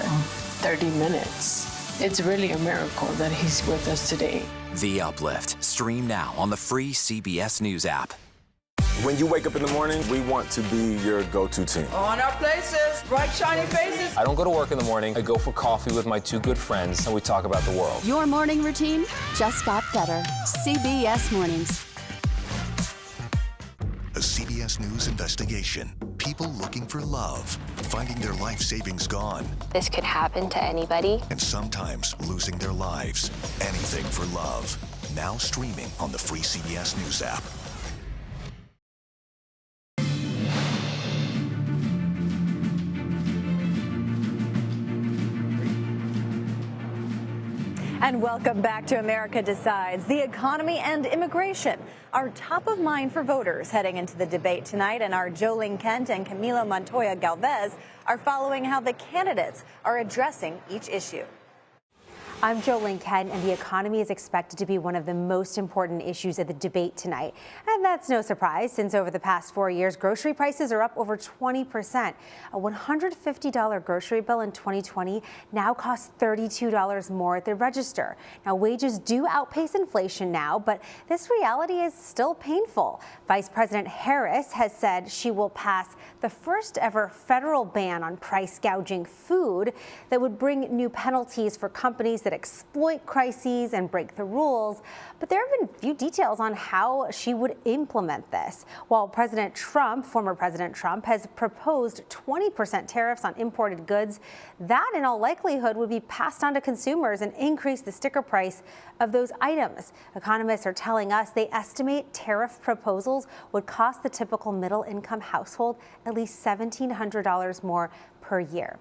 30 minutes. It's really a miracle that he's with us today. The Uplift, stream now on the free CBS News app. When you wake up in the morning, we want to be your go-to team. On our places, bright, shiny faces. I don't go to work in the morning. I go for coffee with my two good friends, and we talk about the world. Your morning routine just got better. CBS Mornings. A CBS News investigation. People looking for love, finding their life savings gone. This could happen to anybody. And sometimes losing their lives. Anything for love. Now streaming on the free CBS News app. And welcome back to America Decides. The economy and immigration are top of mind for voters heading into the debate tonight. And our Jolene Kent and Camila Montoya Galvez are following how the candidates are addressing each issue. I'm Jolene Kent, and the economy is expected to be one of the most important issues of the debate tonight. And that's no surprise, since over the past 4 years, grocery prices are up over 20%. A $150 grocery bill in 2020 now costs $32 more at the register. Now, wages do outpace inflation now, but this reality is still painful. Vice President Harris has said she will pass the first ever federal ban on price gouging food that would bring new penalties for companies that exploit crises and break the rules, but there have been few details on how she would implement this. While former President Trump, has proposed 20% tariffs on imported goods, that in all likelihood would be passed on to consumers and increase the sticker price of those items. Economists are telling us they estimate tariff proposals would cost the typical middle-income household at least $1,700 more per year.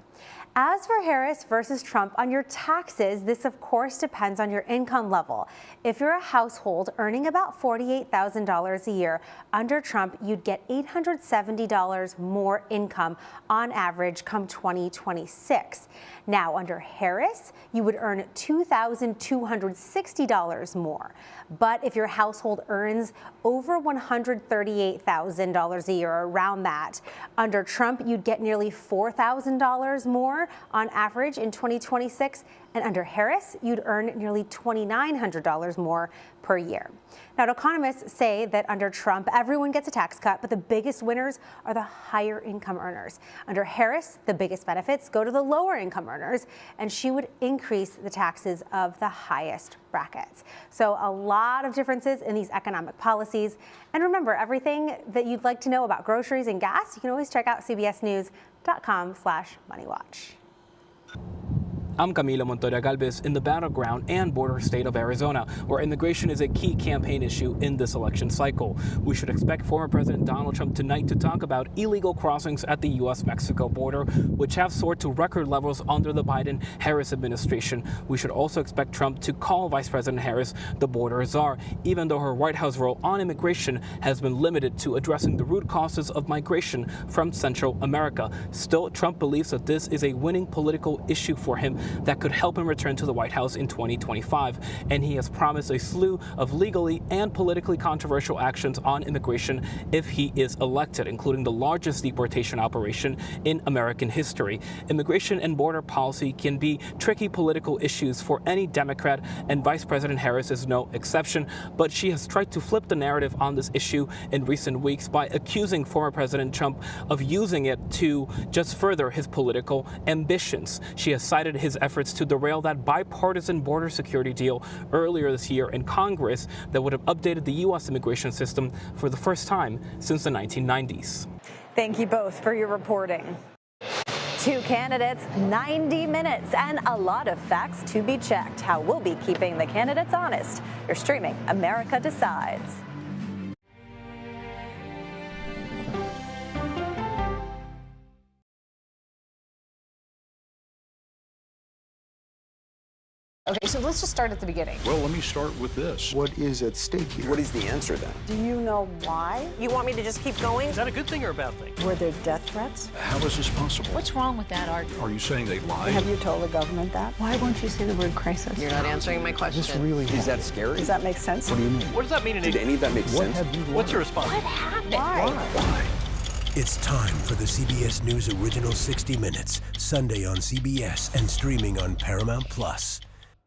As for Harris versus Trump on your taxes, this of course depends on your income level. If you're a household earning about $48,000 a year, under Trump, you'd get $870 more income on average come 2026. Now, under Harris, you would earn $2,260 more. But if your household earns over $138,000 a year, or around that, under Trump, you'd get nearly $4,000 more on average in 2026. And under Harris, you'd earn nearly $2,900 more per year. Now, economists say that under Trump, everyone gets a tax cut, but the biggest winners are the higher income earners. Under Harris, the biggest benefits go to the lower income earners, and she would increase the taxes of the highest brackets. So a lot of differences in these economic policies. And remember, everything that you'd like to know about groceries and gas, you can always check out cbsnews.com/moneywatch. I'm Camila Montoya Galvez in the battleground and border state of Arizona, where immigration is a key campaign issue in this election cycle. We should expect former President Donald Trump tonight to talk about illegal crossings at the U.S.-Mexico border, which have soared to record levels under the Biden-Harris administration. We should also expect Trump to call Vice President Harris the border czar, even though her White House role on immigration has been limited to addressing the root causes of migration from Central America. Still, Trump believes that this is a winning political issue for him that could help him return to the White House in 2025. And he has promised a slew of legally and politically controversial actions on immigration if he is elected, including the largest deportation operation in American history. Immigration and border policy can be tricky political issues for any Democrat, and Vice President Harris is no exception. But she has tried to flip the narrative on this issue in recent weeks by accusing former President Trump of using it to just further his political ambitions. She has cited his efforts to derail that bipartisan border security deal earlier this year in Congress that would have updated the U.S. immigration system for the first time since the 1990s. Thank you both for your reporting. Two candidates, 90 minutes, and a lot of facts to be checked. How we'll be keeping the candidates honest. You're streaming America Decides. Okay, so let's just start at the beginning. Well, let me start with this. What is at stake here? What is the answer then? Do you know why? You want me to just keep going? Is that a good thing or a bad thing? Were there death threats? How is this possible? What's wrong with that argument? Are you saying they lied? Have you told the government that? Why won't you say the word crisis? You're not answering my question. Is that scary? Does that make sense? What do you mean? What does that mean? Did any of that make sense? What's your response? What happened? Why? It's time for the CBS News Original 60 Minutes, Sunday on CBS and streaming on Paramount+.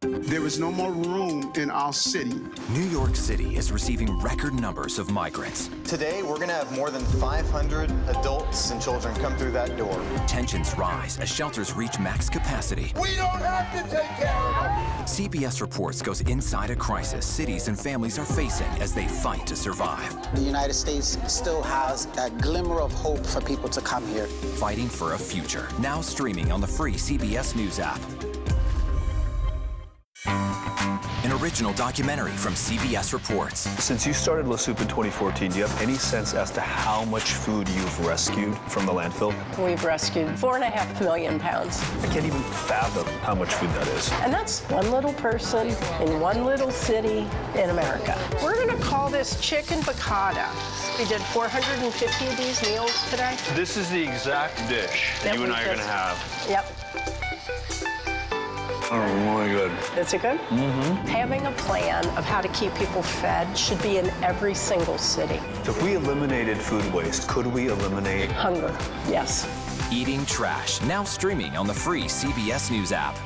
There is no more room in our city. New York City is receiving record numbers of migrants. Today, we're going to have more than 500 adults and children come through that door. Tensions rise as shelters reach max capacity. We don't have to take care of them. CBS Reports goes inside a crisis cities and families are facing as they fight to survive. The United States still has that glimmer of hope for people to come here. Fighting for a future. Now streaming on the free CBS News app. An original documentary from CBS Reports. Since you started La Soup in 2014, do you have any sense as to how much food you've rescued from the landfill? We've rescued 4.5 million pounds. I can't even fathom how much food that is. And that's one little person in one little city in America. We're going to call this chicken piccata. We did 450 of these meals today. This is the exact dish that you and I are going to have. Yep. Oh, really good. Is it good? Mm-hmm. Having a plan of how to keep people fed should be in every single city. So if we eliminated food waste, could we eliminate hunger? Yes. Eating Trash, now streaming on the free CBS News app.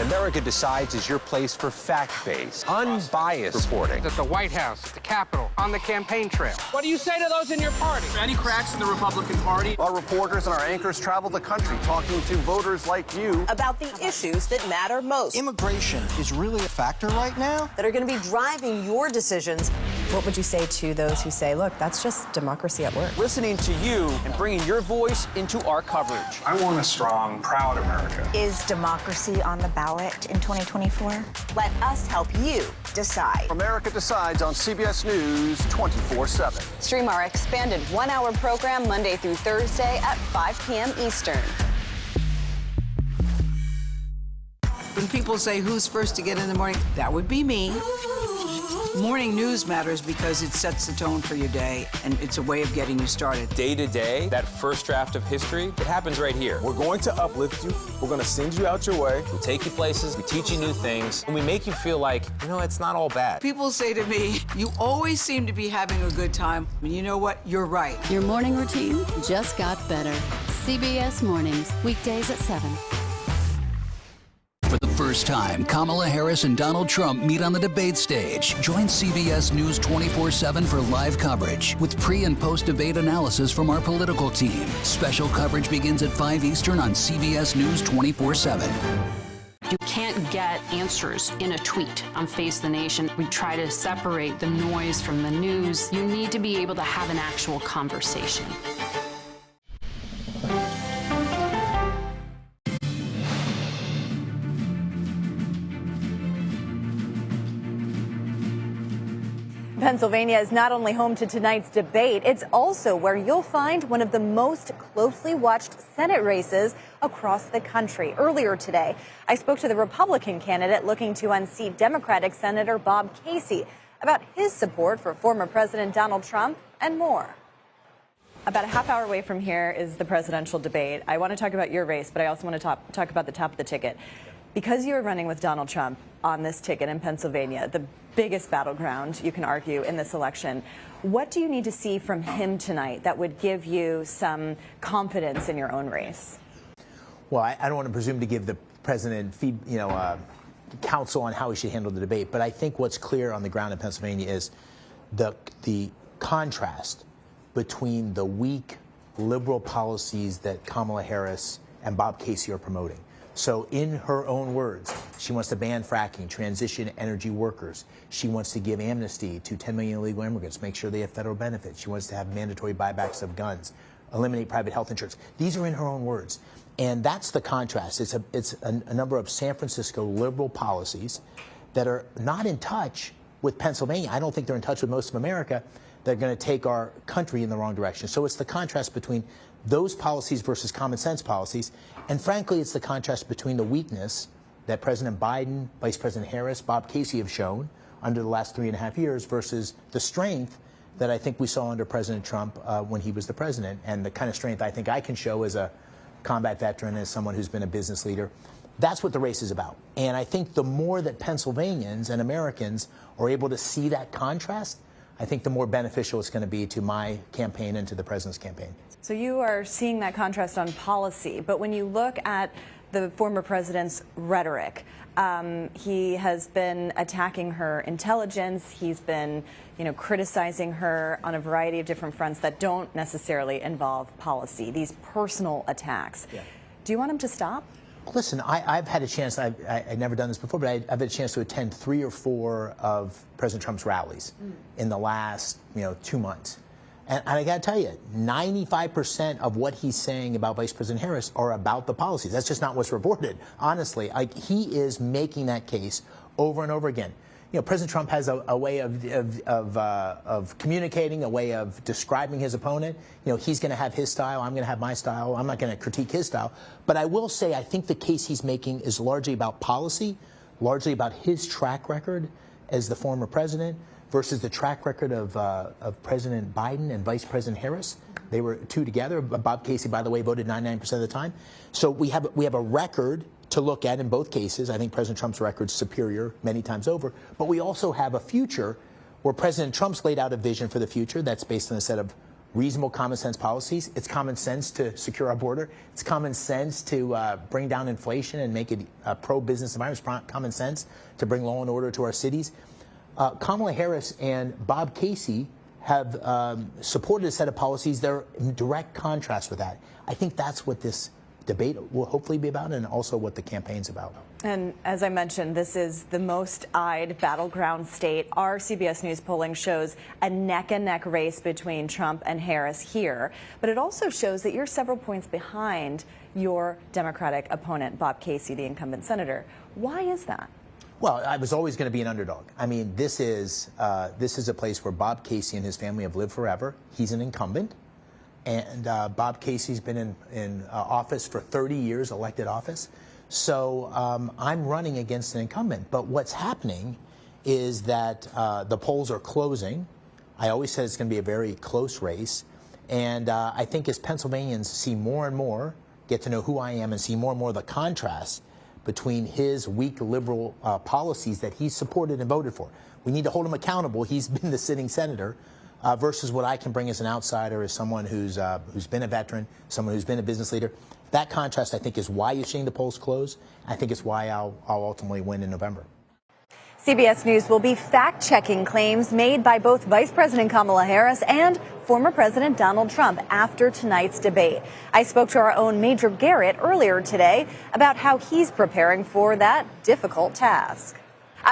America Decides is your place for fact-based, unbiased reporting. At the White House, at the Capitol, on the campaign trail. What do you say to those in your party? Any cracks in the Republican Party? Our reporters and our anchors travel the country talking to voters like you About the issues that matter most, Immigration is really a factor right now. that are going to be driving your decisions. What would you say to those who say, look, that's just democracy at work? Listening to you and bringing your voice into our coverage. I want a strong, proud America. Is democracy on the ballot in 2024? Let us help you decide. America Decides on CBS News 24/7. Stream our expanded one-hour program Monday through Thursday at 5 p.m. Eastern. When people say who's first to get in the morning, that would be me. Morning news matters because it sets the tone for your day, and it's a way of getting you started. Day to day, that first draft of history, it happens right here. We're going to uplift you. We're going to send you out your way. We'll take you places. We teach you new things. And we make you feel like, you know, it's not all bad. People say to me, you always seem to be having a good time. And you know what? You're right. Your morning routine just got better. CBS Mornings, weekdays at 7. For the first time, Kamala Harris and Donald Trump meet on the debate stage. Join CBS News 24/7 for live coverage with pre- and post-debate analysis from our political team. Special coverage begins at 5 Eastern on CBS News 24/7. You can't get answers in a tweet on Face the Nation. We try to separate the noise from the news. You need to be able to have an actual conversation. Pennsylvania is not only home to tonight's debate, it's also where you'll find one of the most closely watched Senate races across the country. Earlier today, I spoke to the Republican candidate looking to unseat Democratic Senator Bob Casey about his support for former President Donald Trump and more. About a half hour away from here is the presidential debate. I want to talk about your race, but I also want to talk about the top of the ticket. Because you are running with Donald Trump on this ticket in Pennsylvania, the biggest battleground, you can argue, in this election, what do you need to see from him tonight that would give you some confidence in your own race? Well, I don't want to presume to give the president counsel on how he should handle the debate, but I think what's clear on the ground in Pennsylvania is the contrast between the weak liberal policies that Kamala Harris and Bob Casey are promoting. So in her own words, she wants to ban fracking, transition energy workers. She wants to give amnesty to 10 million illegal immigrants, make sure they have federal benefits. She wants to have mandatory buybacks of guns, eliminate private health insurance. These are in her own words. And that's the contrast. It's a number of San Francisco liberal policies that are not in touch with Pennsylvania. I don't think they're in touch with most of America. They're going to take our country in the wrong direction. So it's the contrast between those policies versus common sense policies. And frankly, it's the contrast between the weakness that President Biden, Vice President Harris, Bob Casey have shown under the last 3.5 years versus the strength that I think we saw under President Trump when he was the president, and the kind of strength I think I can show as a combat veteran, as someone who's been a business leader. That's what the race is about. And I think the more that Pennsylvanians and Americans are able to see that contrast, I think the more beneficial it's going to be to my campaign and to the president's campaign. So you are seeing that contrast on policy, but when you look at the former president's rhetoric, he has been attacking her intelligence. He's been, criticizing her on a variety of different fronts that don't necessarily involve policy, these personal attacks. Yeah. Do you want him to stop? Listen, I've had a chance, I've never done this before, but I've had a chance to attend 3 or 4 of President Trump's rallies in the last, 2 months. And I got to tell you, 95% of what he's saying about Vice President Harris are about the policies. That's just not what's reported, honestly. He is making that case over and over again. President Trump has a way of communicating, a way of describing his opponent. He's going to have his style. I'm going to have my style. I'm not going to critique his style. But I will say I think the case he's making is largely about policy, largely about his track record as the former president versus the track record of President Biden and Vice President Harris. They were two together. Bob Casey, by the way, voted 99% of the time. So we have a record to look at in both cases. I think President Trump's record is superior many times over. But we also have a future where President Trump's laid out a vision for the future that's based on a set of reasonable common sense policies. It's common sense to secure our border. It's common sense to bring down inflation and make it a pro-business environment. It's common sense to bring law and order to our cities. Kamala Harris and Bob Casey have supported a set of policies that are in direct contrast with that. I think that's what this debate will hopefully be about, and also what the campaign's about. And as I mentioned, this is the most eyed battleground state. Our CBS News polling shows a neck-and-neck race between Trump and Harris here. But it also shows that you're several points behind your Democratic opponent, Bob Casey, the incumbent senator. Why is that? Well, I was always going to be an underdog. I mean, this is a place where Bob Casey and his family have lived forever. He's an incumbent. And Bob Casey's been in office for 30 years, elected office. So I'm running against an incumbent. But what's happening is that the polls are closing. I always said it's going to be a very close race. And I think as Pennsylvanians see more and more, get to know who I am, and see more and more of the contrast between his weak liberal policies that he's supported and voted for. We need to hold him accountable. He's been the sitting senator. Versus what I can bring as an outsider, as someone who's been a veteran, someone who's been a business leader. That contrast, I think, is why you're seeing the polls close. I think it's why I'll ultimately win in November. CBS News will be fact-checking claims made by both Vice President Kamala Harris and former President Donald Trump after tonight's debate. I spoke to our own Major Garrett earlier today about how he's preparing for that difficult task.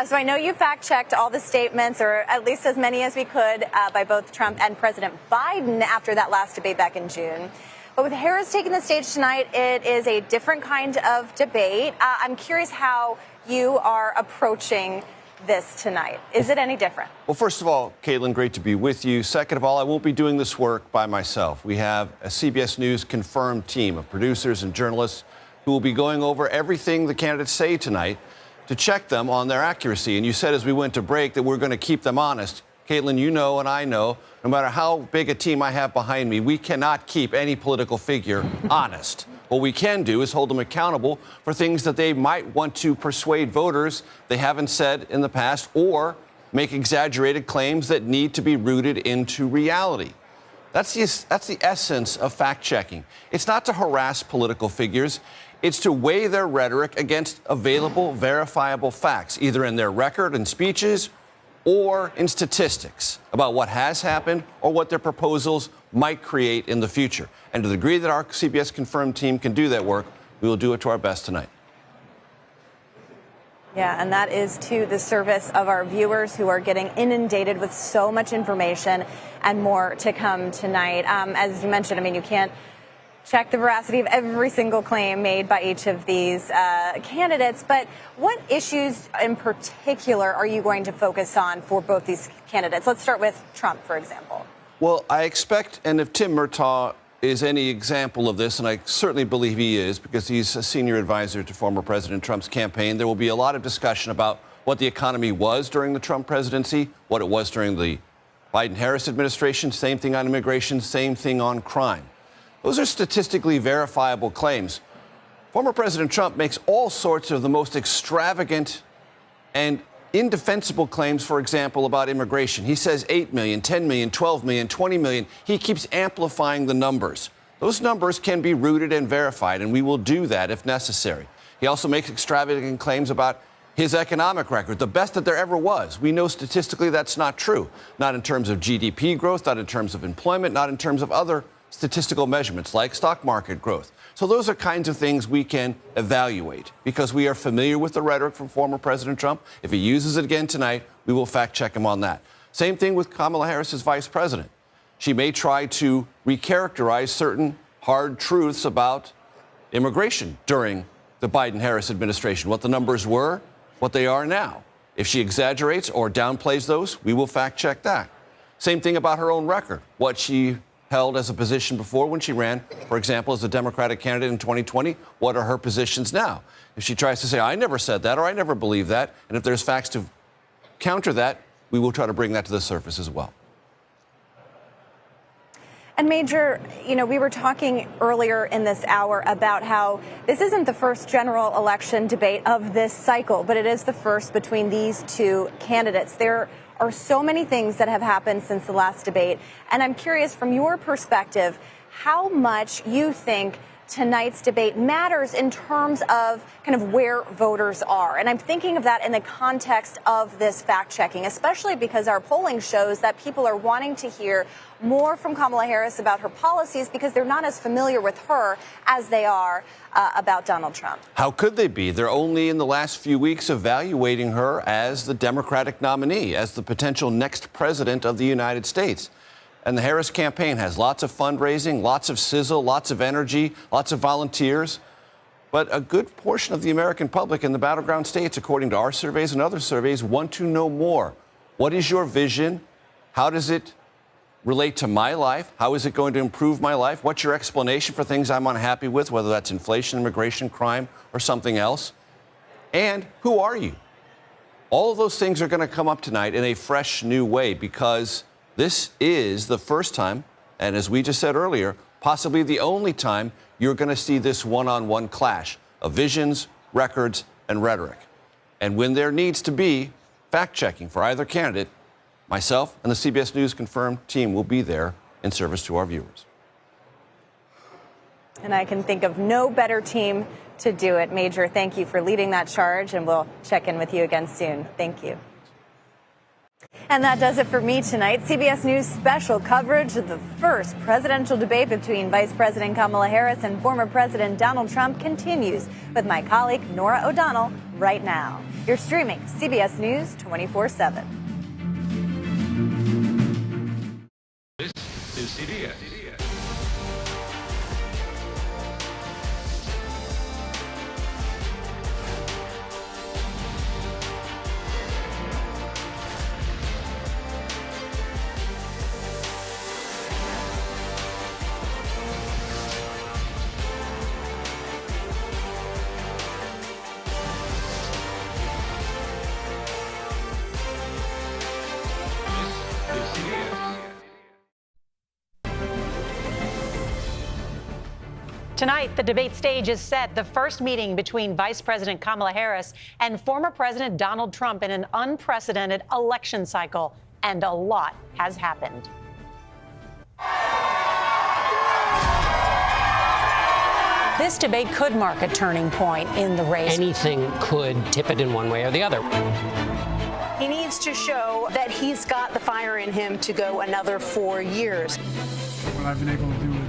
So I know you fact-checked all the statements, or at least as many as we could, by both Trump and President Biden after that last debate back in June. But with Harris taking the stage tonight, it is a different kind of debate. I'm curious how you are approaching this tonight. Is it any different? Well, first of all, Caitlin, great to be with you. Second of all, I won't be doing this work by myself. We have a CBS News confirmed team of producers and journalists who will be going over everything the candidates say tonight to check them on their accuracy. And you said as we went to break that we're going to keep them honest. Caitlin, you know and I know, no matter how big a team I have behind me, we cannot keep any political figure honest. What we can do is hold them accountable for things that they might want to persuade voters they haven't said in the past, or make exaggerated claims that need to be rooted into reality. That's the essence of fact-checking. It's not to harass political figures. It's to weigh their rhetoric against available, verifiable facts, either in their record and speeches or in statistics about what has happened or what their proposals might create in the future. And to the degree that our CBS confirmed team can do that work, we will do it to our best tonight. Yeah, and that is to the service of our viewers who are getting inundated with so much information, and more to come tonight. As you mentioned, I mean, you can't check the veracity of every single claim made by each of these candidates. But what issues in particular are you going to focus on for both these candidates? Let's start with Trump, for example. Well, I expect, and if Tim Murtaugh is any example of this, and I certainly believe he is because he's a senior advisor to former President Trump's campaign, there will be a lot of discussion about what the economy was during the Trump presidency, what it was during the Biden-Harris administration, same thing on immigration, same thing on crime. Those are statistically verifiable claims. Former President Trump makes all sorts of the most extravagant and indefensible claims, for example, about immigration. He says 8 million, 10 million, 12 million, 20 million. He keeps amplifying the numbers. Those numbers can be rooted and verified, and we will do that if necessary. He also makes extravagant claims about his economic record, the best that there ever was. We know statistically that's not true, not in terms of GDP growth, not in terms of employment, not in terms of other statistical measurements like stock market growth. So those are kinds of things we can evaluate because we are familiar with the rhetoric from former President Trump. If he uses it again tonight, we will fact check him on that. Same thing with Kamala Harris as vice president. She may try to recharacterize certain hard truths about immigration during the Biden-Harris administration, what the numbers were, what they are now. If she exaggerates or downplays those, we will fact check that. Same thing about her own record, what she held as a position before when she ran, for example, as a Democratic candidate in 2020. What are her positions now? If she tries to say, I never said that or I never believed that, and if there's facts to counter that, we will try to bring that to the surface as well. And Major, you know, we were talking earlier in this hour about how this isn't the first general election debate of this cycle, but it is the first between these two candidates. There are so many things that have happened since the last debate. And I'm curious, from your perspective, how much you think tonight's debate matters in terms of kind of where voters are. And I'm thinking of that in the context of this fact-checking, especially because our polling shows that people are wanting to hear more from Kamala Harris about her policies because they're not as familiar with her as they are about Donald Trump. How could they be? They're only in the last few weeks evaluating her as the Democratic nominee, as the potential next president of the United States. And the Harris campaign has lots of fundraising, lots of sizzle, lots of energy, lots of volunteers. But a good portion of the American public in the battleground states, according to our surveys and other surveys, want to know more. What is your vision? How does it relate to my life? How is it going to improve my life? What's your explanation for things I'm unhappy with, whether that's inflation, immigration, crime, or something else? And who are you? All of those things are going to come up tonight in a fresh new way because this is the first time, and as we just said earlier, possibly the only time you're going to see this one-on-one clash of visions, records, and rhetoric. And when there needs to be fact-checking for either candidate, myself and the CBS News Confirmed team will be there in service to our viewers. And I can think of no better team to do it. Major, thank you for leading that charge, and we'll check in with you again soon. Thank you. And that does it for me tonight. CBS News special coverage of the first presidential debate between Vice President Kamala Harris and former President Donald Trump continues with my colleague Norah O'Donnell right now. You're streaming CBS News 24/7. This is CBS. Tonight, the debate stage is set. The first meeting between Vice President Kamala Harris and former President Donald Trump in an unprecedented election cycle. And a lot has happened. This debate could mark a turning point in the race. Anything could tip it in one way or the other. He needs to show that he's got the fire in him to go another 4 years. What I've been able to do with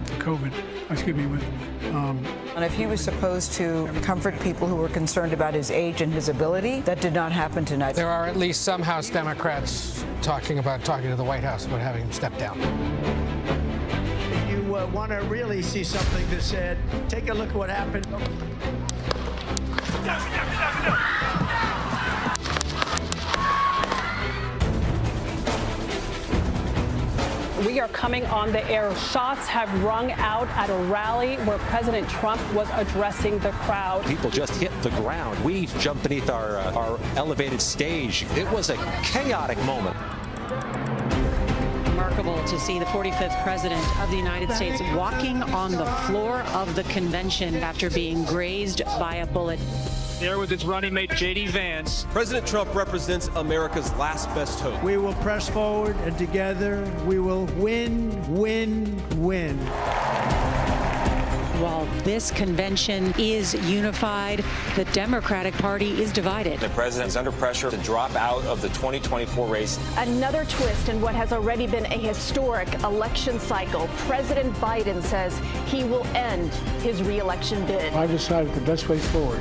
the COVID, And if he was supposed to comfort people who were concerned about his age and his ability, that did not happen tonight. There are at least some House Democrats talking to the White House about having him step down. If you want to really see something that's said, take a look at what happened. We are coming on the air. Shots have rung out at a rally where President Trump was addressing the crowd. People just hit the ground. We jumped beneath our elevated stage. It was a chaotic moment. Remarkable to see the 45th president of the United States walking on the floor of the convention after being grazed by a bullet. There with its running mate, J.D. Vance. President Trump represents America's last best hope. We will press forward, and together we will win, win, win. While this convention is unified, the Democratic Party is divided. The president is under pressure to drop out of the 2024 race. Another twist in what has already been a historic election cycle. President Biden says he will end his re-election bid. I've decided the best way forward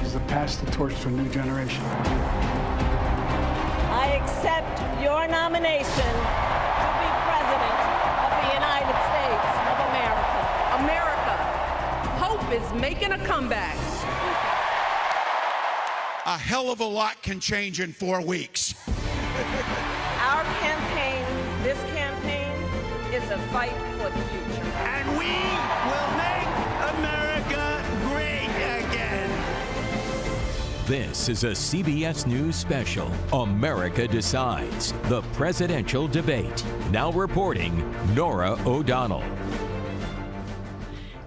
is to pass the torch to a new generation. I accept your nomination to be president of the United States of America. America, hope is making a comeback. A hell of a lot can change in 4 weeks. Our campaign, this campaign, is a fight for the future. And we will make America great again. This is a CBS News special, America Decides, the presidential debate. Now reporting, Norah O'Donnell.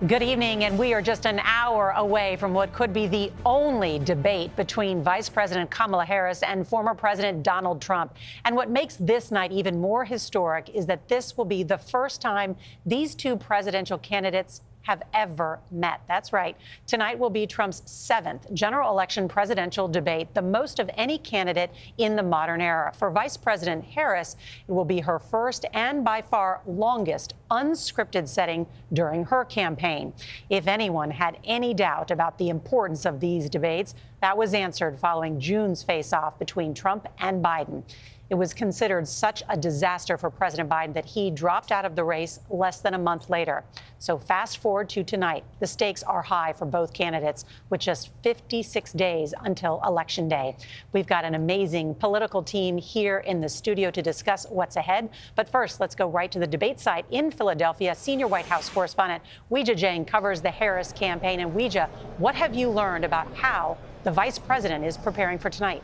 Good evening, and we are just an hour away from what could be the only debate between Vice President Kamala Harris and former President Donald Trump. And what makes this night even more historic is that this will be the first time these two presidential candidates have ever met. That's right. Tonight will be Trump's 7th general election presidential debate, the most of any candidate in the modern era. For Vice President Harris, it will be her first and by far longest unscripted setting during her campaign. If anyone had any doubt about the importance of these debates, that was answered following June's face-off between Trump and Biden. It was considered such a disaster for President Biden that he dropped out of the race less than a month later. So fast forward to tonight. The stakes are high for both candidates with just 56 days until Election Day. We've got an amazing political team here in the studio to discuss what's ahead. But first, let's go right to the debate site in Philadelphia. Senior White House correspondent Weijia Jiang covers the Harris campaign. And Weijia, what have you learned about how the vice president is preparing for tonight?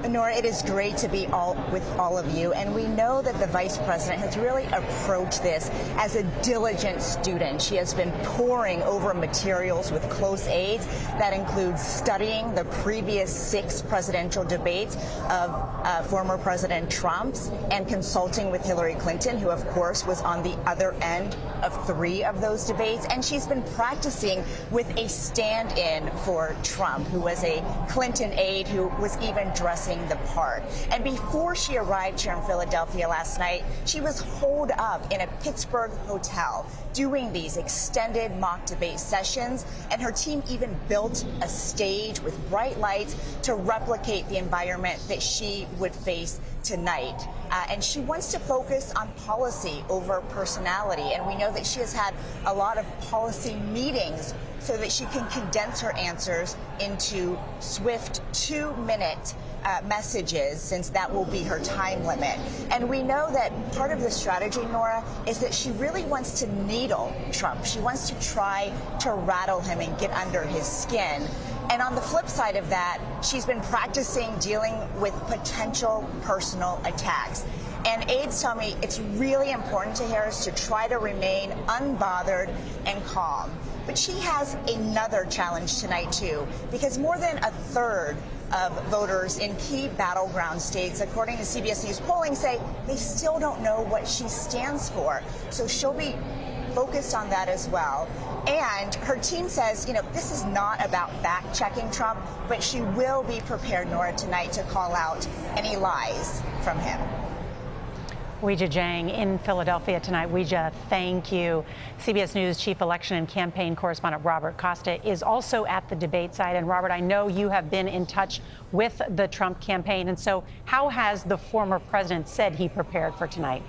Nora, it is great to be with all of you, and we know that the vice president has really approached this as a diligent student. She has been poring over materials with close aides. That includes studying the previous 6 presidential debates of former President Trump's and consulting with Hillary Clinton, who of course was on the other end of 3 of those debates. And she's been practicing with a stand-in for Trump, who was a Clinton aide who was even dressing the part. And before she arrived here in Philadelphia last night, she was holed up in a Pittsburgh hotel doing these extended mock debate sessions, and her team even built a stage with bright lights to replicate the environment that she would face tonight. And she wants to focus on policy over personality, and we know that she has had a lot of policy meetings so that she can condense her answers into swift 2-minute messages, since that will be her time limit. And we know that part of the strategy, Nora, is that she really wants to needle Trump. She wants to try to rattle him and get under his skin. And on the flip side of that, she's been practicing dealing with potential personal attacks. And aides tell me it's really important to Harris to try to remain unbothered and calm. But she has another challenge tonight, too, because more than a third of voters in key battleground states, according to CBS News polling, say they still don't know what she stands for. So she'll be focused on that as well. And her team says, this is not about fact-checking Trump, but she will be prepared, Nora, tonight to call out any lies from him. Weijia Jiang in Philadelphia tonight. Weijia, thank you. CBS News chief election and campaign correspondent Robert Costa is also at the debate site. And Robert, I know you have been in touch with the Trump campaign. And so how has the former president said he prepared for tonight?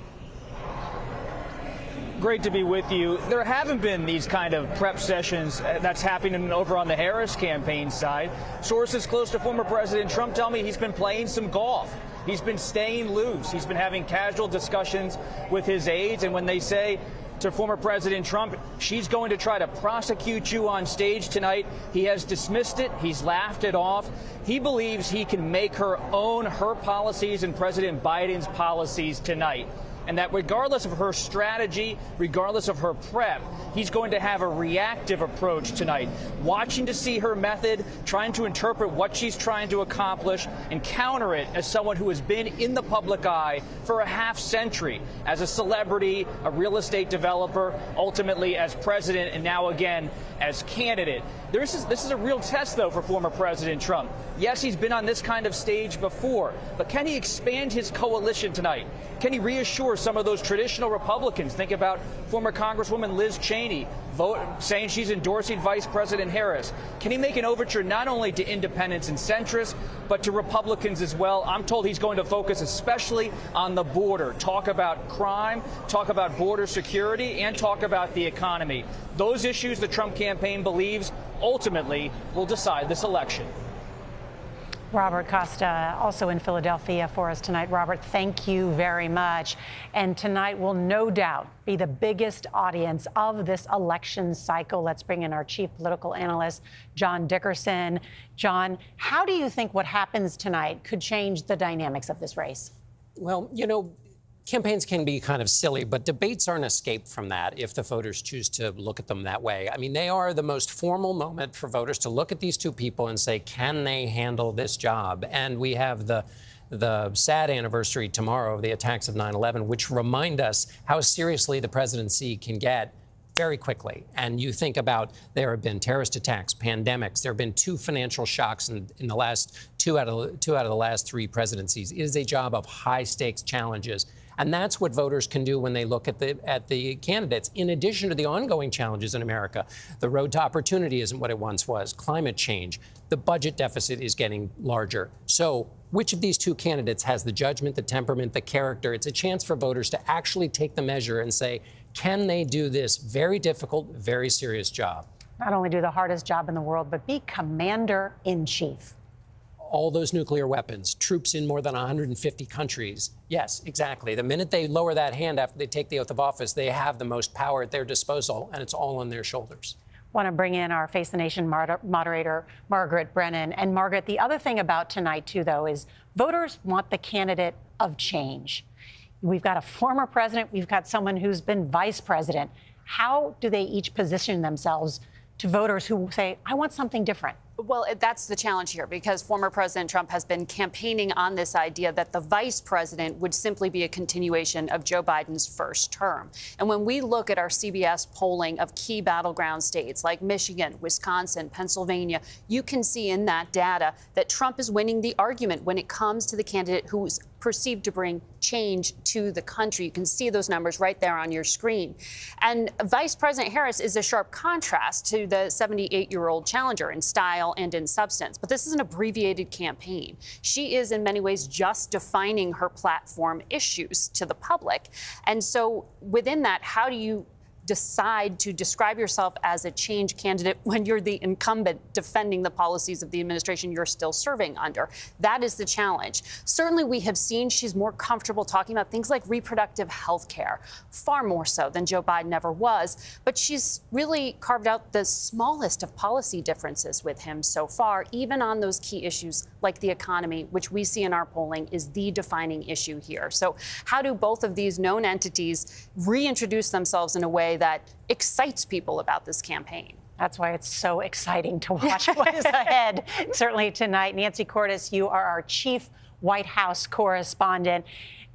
Great to be with you. There haven't been these kind of prep sessions that's happening over on the Harris campaign side. Sources close to former President Trump tell me he's been playing some golf. He's been staying loose. He's been having casual discussions with his aides. And when they say to former President Trump, she's going to try to prosecute you on stage tonight, he has dismissed it. He's laughed it off. He believes he can make her own her policies and President Biden's policies tonight. And that regardless of her strategy, regardless of her prep, he's going to have a reactive approach tonight, watching to see her method, trying to interpret what she's trying to accomplish, and counter it as someone who has been in the public eye for a half-century, as a celebrity, a real estate developer, ultimately as president, and now again as candidate. This is a real test, though, for former President Trump. Yes, he's been on this kind of stage before, but can he expand his coalition tonight? Can he reassure some of those traditional Republicans? Think about former Congresswoman Liz Cheney saying she's endorsing Vice President Harris. Can he make an overture not only to independents and centrists, but to Republicans as well? I'm told he's going to focus especially on the border, talk about crime, talk about border security, and talk about the economy. Those issues the Trump campaign believes ultimately will decide this election. Robert Costa, also in Philadelphia for us tonight. Robert, thank you very much. And tonight will no doubt be the biggest audience of this election cycle. Let's bring in our chief political analyst, John Dickerson. John, how do you think what happens tonight could change the dynamics of this race? Well, Campaigns can be kind of silly, but debates are an escape from that if the voters choose to look at them that way. I mean, they are the most formal moment for voters to look at these two people and say, can they handle this job? And we have the sad anniversary tomorrow of the attacks of 9/11, which remind us how seriously the presidency can get very quickly. And you think about, there have been terrorist attacks, pandemics, there have been 2 financial shocks in the last two out of the last 3 presidencies. It is a job of high stakes challenges. And that's what voters can do when they look at the candidates, in addition to the ongoing challenges in America. The road to opportunity isn't what it once was. Climate change. The budget deficit is getting larger. So which of these 2 candidates has the judgment, the temperament, the character? It's a chance for voters to actually take the measure and say, can they do this very difficult, very serious job? Not only do the hardest job in the world, but be commander-in-chief. All those nuclear weapons, troops in more than 150 countries. Yes, exactly. The minute they lower that hand after they take the oath of office, they have the most power at their disposal, and it's all on their shoulders. Want to bring in our Face the Nation moderator, Margaret Brennan. And Margaret, the other thing about tonight, too, though, is voters want the candidate of change. We've got a former president. We've got someone who's been vice president. How do they each position themselves to voters who say, I want something different? Well, that's the challenge here, because former President Trump has been campaigning on this idea that the vice president would simply be a continuation of Joe Biden's first term. And when we look at our CBS polling of key battleground states like Michigan, Wisconsin, Pennsylvania, you can see in that data that Trump is winning the argument when it comes to the candidate who's perceived to bring change to the country. You can see those numbers right there on your screen. And Vice President Harris is a sharp contrast to the 78-year-old challenger in style and in substance. But this is an abbreviated campaign. She is in many ways just defining her platform issues to the public. And so within that, how do you decide to describe yourself as a change candidate when you're the incumbent defending the policies of the administration you're still serving under? That is the challenge. Certainly, we have seen she's more comfortable talking about things like reproductive health care, far more so than Joe Biden ever was. But she's really carved out the smallest of policy differences with him so far, even on those key issues like the economy, which we see in our polling is the defining issue here. So how do both of these known entities reintroduce themselves in a way that excites people about this campaign? That's why it's so exciting to watch what is ahead. Certainly tonight. Nancy Cordes, you are our chief White House correspondent.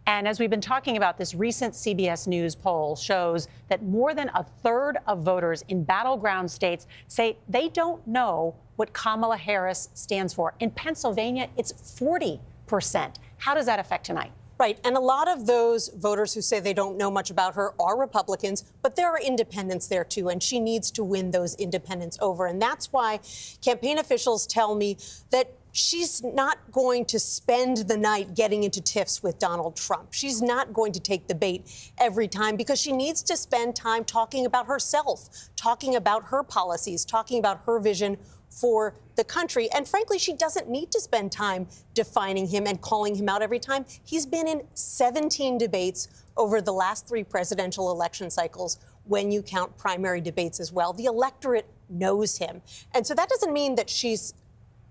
And as we've been talking about, this recent CBS News poll shows that more than a third of voters in battleground states say they don't know what Kamala Harris stands for. In Pennsylvania, it's 40%. How does that affect tonight? Right. And a lot of those voters who say they don't know much about her are Republicans, but there are independents there, too. And she needs to win those independents over. And that's why campaign officials tell me that she's not going to spend the night getting into tiffs with Donald Trump. She's not going to take the bait every time, because she needs to spend time talking about herself, talking about her policies, talking about her vision for the country. And frankly, she doesn't need to spend time defining him and calling him out every time. He's been in 17 debates over the last 3 presidential election cycles, when you count primary debates as well. The electorate knows him. And so that doesn't mean that she's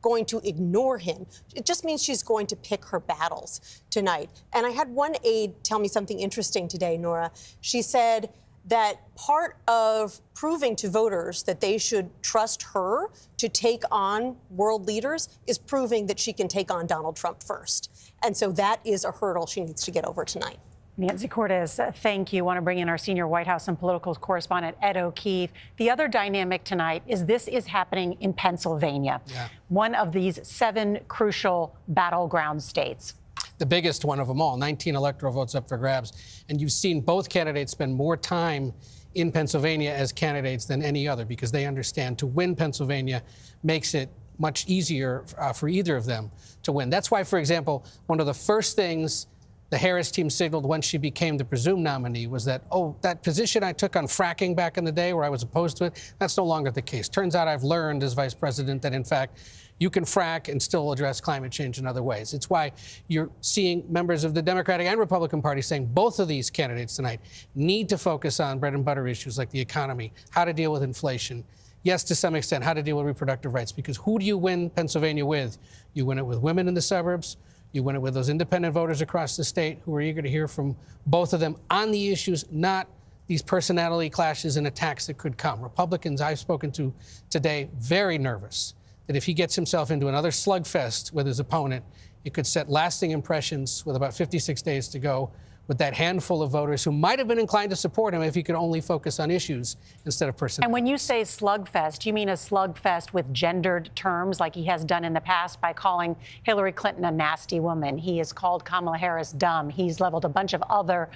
going to ignore him. It just means she's going to pick her battles tonight. And I had one aide tell me something interesting today, Nora. She said that part of proving to voters that they should trust her to take on world leaders is proving that she can take on Donald Trump first. And so that is a hurdle she needs to get over tonight. Nancy Cordes, thank you. I want to bring in our senior White House and political correspondent, Ed O'Keefe. The other dynamic tonight is this is happening in Pennsylvania, one of these 7 crucial battleground states. The biggest one of them all, 19 electoral votes up for grabs. And you've seen both candidates spend more time in Pennsylvania as candidates than any other, because they understand to win Pennsylvania makes it much easier for either of them to win. That's why, for example, one of the first things the Harris team signaled when she became the presumed nominee was that, oh, that position I took on fracking back in the day where I was opposed to it, that's no longer the case. Turns out I've learned as vice president that, in fact, you can frack and still address climate change in other ways. It's why you're seeing members of the Democratic and Republican Party saying both of these candidates tonight need to focus on bread and butter issues like the economy, how to deal with inflation, yes, to some extent, how to deal with reproductive rights. Because who do you win Pennsylvania with? You win it with women in the suburbs, You win it with those independent voters across the state who are eager to hear from both of them on the issues, not these personality clashes and attacks that could come. Republicans I've spoken to today, very nervous that if he gets himself into another slugfest with his opponent, it could set lasting impressions with about 56 days to go with that handful of voters who might have been inclined to support him if he could only focus on issues instead of personality. And when you say slugfest, you mean a slugfest with gendered terms like he has done in the past by calling Hillary Clinton a nasty woman. He has called Kamala Harris dumb. He's leveled a bunch of other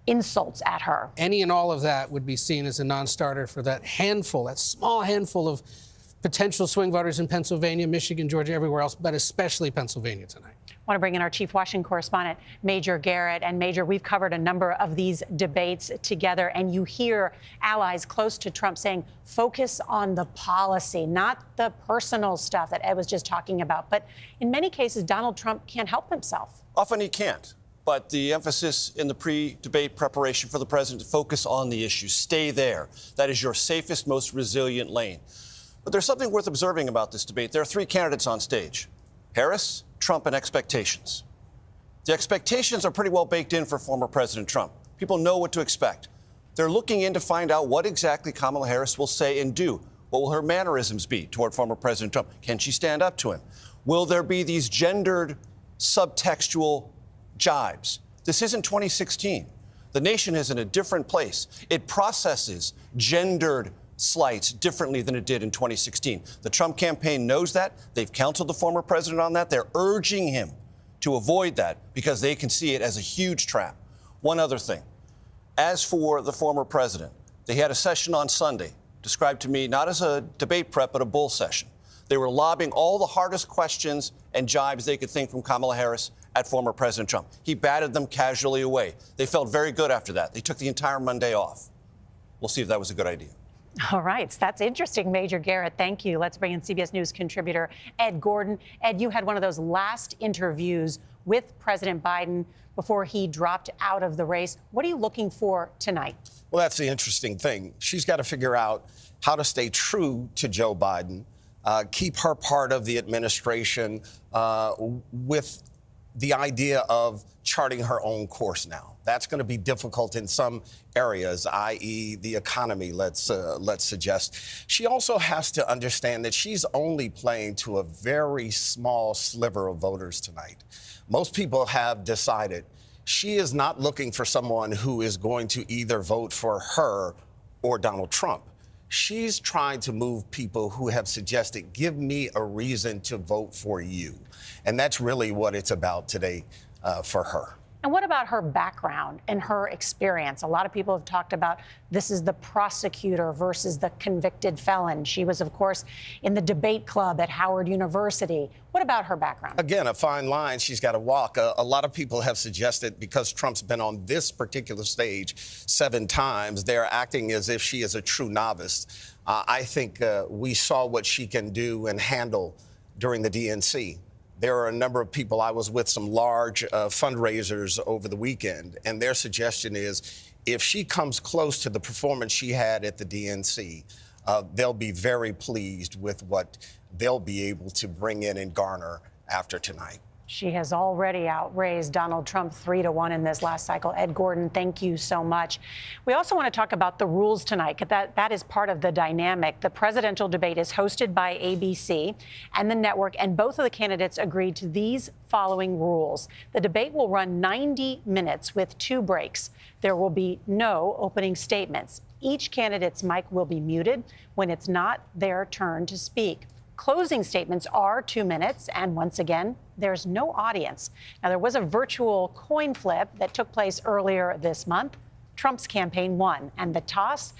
insults at her. Any and all of that would be seen as a non-starter for that handful, that small handful of potential swing voters in Pennsylvania, Michigan, Georgia, everywhere else, but especially Pennsylvania tonight. I want to bring in our chief Washington correspondent, Major Garrett. And Major, we've covered a number of these debates together, and you hear allies close to Trump saying, focus on the policy, not the personal stuff that Ed was just talking about. But in many cases, Donald Trump can't help himself. Often he can't. But the emphasis in the pre-debate preparation for the president to focus on the issues. Stay there. That is your safest, most resilient lane. But there's something worth observing about this debate. There are three candidates on stage: Harris, Trump, and expectations. The expectations are pretty well baked in for former President Trump. People know what to expect. They're looking in to find out what exactly Kamala Harris will say and do. What will her mannerisms be toward former President Trump? Can she stand up to him? Will there be these gendered, subtextual jibes? This isn't 2016. The nation is in a different place. It processes gendered slights differently than it did in 2016. The Trump campaign knows that. They've counseled the former president on that. They're urging him to avoid that because they can see it as a huge trap. One other thing. As for the former president, they had a session on Sunday, described to me not as a debate prep, but a bull session. They were lobbing all the hardest questions and jibes they could think from Kamala Harris at former President Trump. He batted them casually away. They felt very good after that. They took the entire Monday off. We'll see if that was a good idea. All right. So that's interesting, Major Garrett. Thank you. Let's bring in CBS News contributor Ed Gordon. Ed, you had one of those last interviews with President Biden before he dropped out of the race. What are you looking for tonight? Well, that's the interesting thing. She's got to figure out how to stay true to Joe Biden, keep her part of the administration with the idea of charting her own course now. That's going to be difficult in some areas, i.e. the economy, let's suggest. She also has to understand that she's only playing to a very small sliver of voters tonight. Most people have decided she is not looking for someone who is going to either vote for her or Donald Trump. She's trying to move people who have suggested, give me a reason to vote for you. And that's really what it's about today for her. And what about her background and her experience? A lot of people have talked about this is the prosecutor versus the convicted felon. She was, of course, in the debate club at Howard University. What about her background? Again, a fine line she's got to walk. A lot of people have suggested because Trump's been on this particular stage 7 times, they're acting as if she is a true novice. I think we saw what she can do and handle during the DNC. There are a number of people. I was with some large fundraisers over the weekend, and their suggestion is if she comes close to the performance she had at the DNC, they'll be very pleased with what they'll be able to bring in and garner after tonight. She has already outraised Donald Trump 3-1 in this last cycle. Ed Gordon, thank you so much. We also want to talk about the rules tonight, because that is part of the dynamic. The presidential debate is hosted by ABC and the network, and both of the candidates agreed to these following rules. The debate will run 90 minutes with 2 breaks. There will be no opening statements. Each candidate's mic will be muted when it's not their turn to speak. Closing statements are 2 minutes, and once again, there's no audience. Now, there was a virtual coin flip that took place earlier this month. Trump's campaign won, and the toss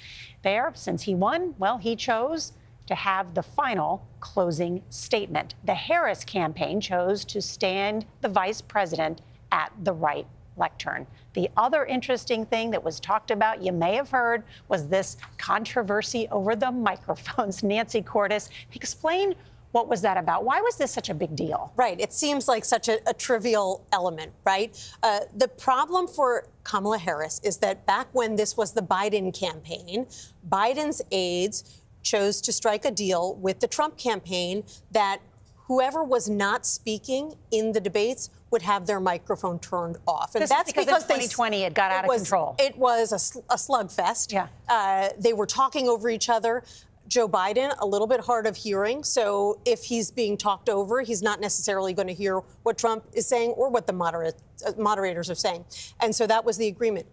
there, since he won, well, he chose to have the final closing statement. The Harris campaign chose to stand the vice president at the right lectern. The other interesting thing that was talked about, you may have heard, was this controversy over the microphones. Nancy Cordes, explain what was that about? Why was this such a big deal? Right. It seems like such a trivial element, right? The problem for Kamala Harris is that back when this was the Biden campaign, Biden's aides chose to strike a deal with the Trump campaign that whoever was not speaking in the debates would have their microphone turned off. And This that's is because in 2020 it got out of control. It was a slugfest. Yeah. They were talking over each other. Joe Biden, a little bit hard of hearing. So if he's being talked over, he's not necessarily going to hear what Trump is saying or what the moderators are saying. And so that was the agreement.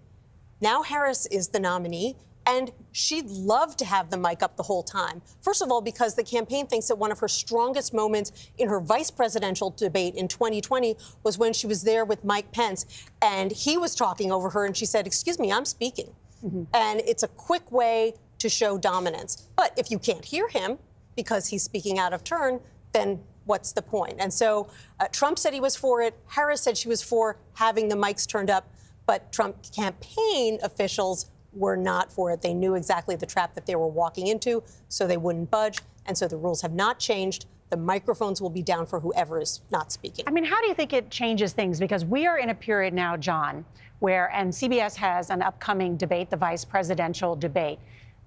Now Harris is the nominee, and she'd love to have the mic up the whole time. First of all, because the campaign thinks that one of her strongest moments in her vice presidential debate in 2020 was when she was there with Mike Pence, and he was talking over her, and she said, "Excuse me, I'm speaking." And it's a quick way to show dominance. But if you can't hear him because he's speaking out of turn, then what's the point? And so Trump said he was for it. Harris said she was for having the mics turned up. But Trump campaign officials were not for it. They knew exactly the trap that they were walking into, so they wouldn't budge. And so the rules have not changed. The microphones will be down for whoever is not speaking. I mean, how do you think it changes things? Because we are in a period now, John, where, and CBS has an upcoming debate, the vice presidential debate.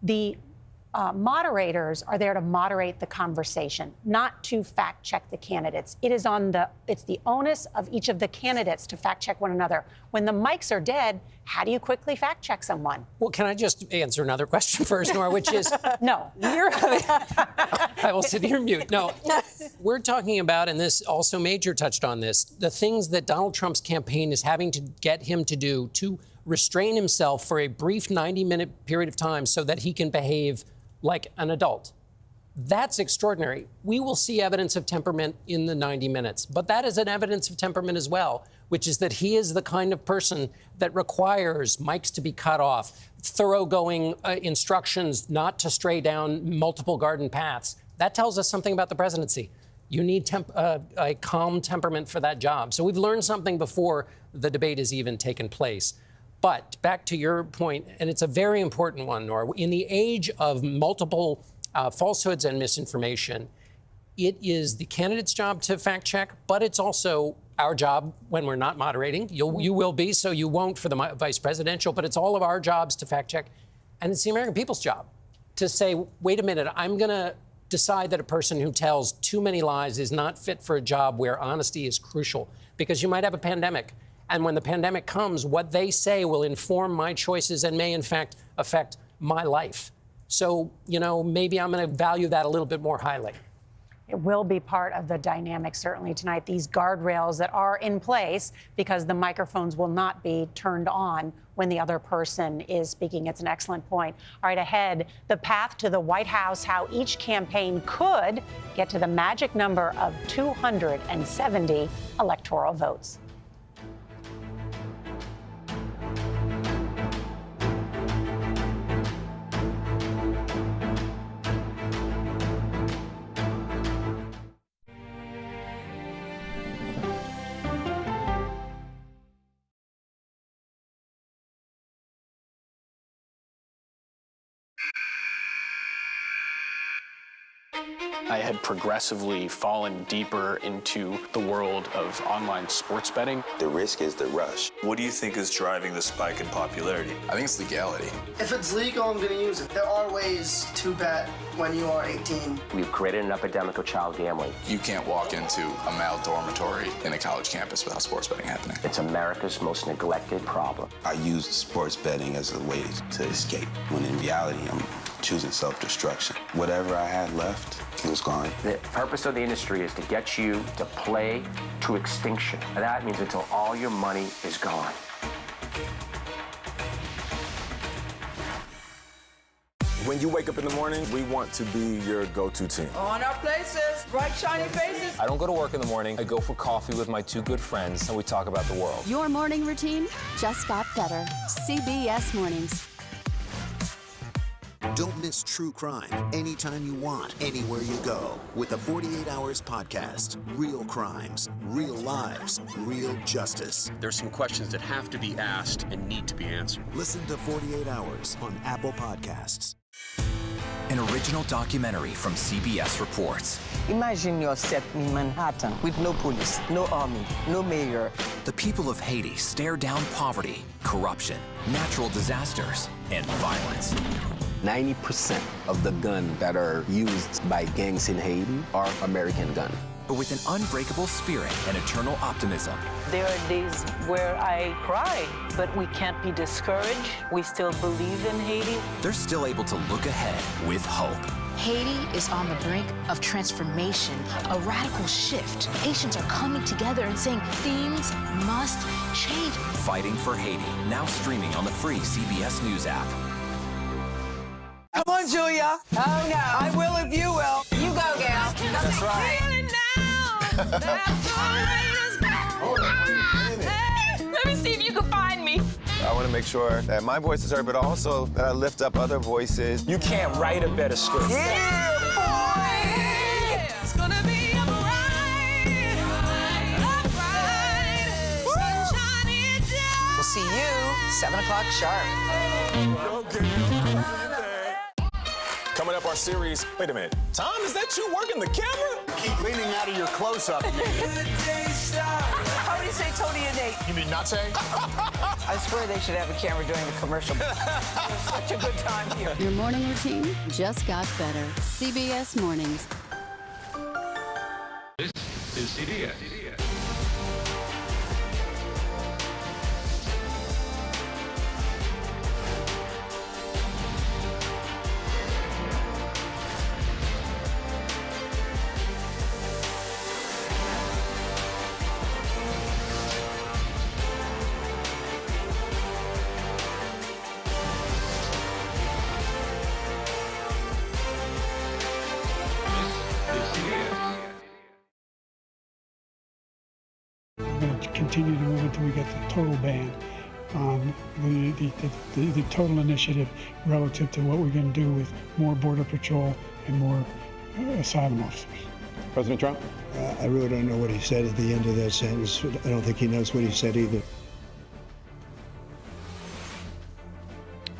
The moderators are there to moderate the conversation, not to fact check the candidates. It's the onus of each of the candidates to fact check one another. When the mics are dead, how do you quickly fact check someone? Well, can I just answer another question first, Nora, which is no. I will sit here and mute. No, we're talking about, and this also Major touched on this, the things that Donald Trump's campaign is having to get him to do to restrain himself for a brief 90-minute period of time so that he can behave like an adult. That's extraordinary. We will see evidence of temperament in the 90 minutes, but that is an evidence of temperament as well, which is that he is the kind of person that requires mics to be cut off, thoroughgoing instructions not to stray down multiple garden paths. That tells us something about the presidency. You need a calm temperament for that job. So we've learned something before the debate has even taken place. But back to your point, and it's a very important one, Nora, in the age of multiple falsehoods and misinformation, it is the candidate's job to fact check, but it's also our job when we're not moderating. You will be, so you won't for the vice presidential, but it's all of our jobs to fact check. And it's the American people's job to say, wait a minute, I'm going to decide that a person who tells too many lies is not fit for a job where honesty is crucial, because you might have a pandemic. And when the pandemic comes, what they say will inform my choices and may, in fact, affect my life. So, maybe I'm going to value that a little bit more highly. It will be part of the dynamic, certainly, tonight, these guardrails that are in place because the microphones will not be turned on when the other person is speaking. It's an excellent point. All right, ahead, the path to the White House, how each campaign could get to the magic number of 270 electoral votes. I had progressively fallen deeper into the world of online sports betting. The risk is the rush. What do you think is driving the spike in popularity? I think it's legality. If it's legal, I'm going to use it. There are ways to bet when you are 18. We've created an epidemic of child gambling. You can't walk into a male dormitory in a college campus without sports betting happening. It's America's most neglected problem. I use sports betting as a way to escape, when in reality, I'm choosing self-destruction. Whatever I had left, it was gone. The purpose of the industry is to get you to play to extinction. And that means until all your money is gone. When you wake up in the morning, we want to be your go-to team. On our places, bright, shiny faces. I don't go to work in the morning. I go for coffee with my two good friends, and we talk about the world. Your morning routine just got better. CBS Mornings. Don't miss true crime anytime you want, anywhere you go. With the 48 Hours podcast. Real crimes, real lives, real justice. There's some questions that have to be asked and need to be answered. Listen to 48 Hours on Apple Podcasts. An original documentary from CBS Reports. Imagine yourself in Manhattan with no police, no army, no mayor. The people of Haiti stare down poverty, corruption, natural disasters, and violence. 90% of the guns that are used by gangs in Haiti are American guns. but with an unbreakable spirit and eternal optimism. There are days where I cry, but we can't be discouraged. We still believe in Haiti. They're still able to look ahead with hope. Haiti is on the brink of transformation, a radical shift. Nations are coming together and saying things must change. Fighting for Haiti, now streaming on the free CBS News app. Come on, Julia. Oh, no. I will if you will. You go, gal. That's right. Let me see if you can find me. I want to make sure that my voice is heard, but also that I lift up other voices. You can't write a better script. Yeah, boy. It's gonna be a ride. We'll see you 7 o'clock sharp. Coming up, our series. Wait a minute. Tom, is that you working the camera? Keep leaning out of your close-up. How do you say Tony and Nate? You mean not say? I swear they should have a camera during the commercial. Such a good time here. Your morning routine just got better. CBS Mornings. This is CBS. Continue to move until we get the total ban on the total initiative relative to what we're going to do with more Border Patrol and more asylum officers. President Trump? I really don't know what he said at the end of that sentence. I don't think he knows what he said either.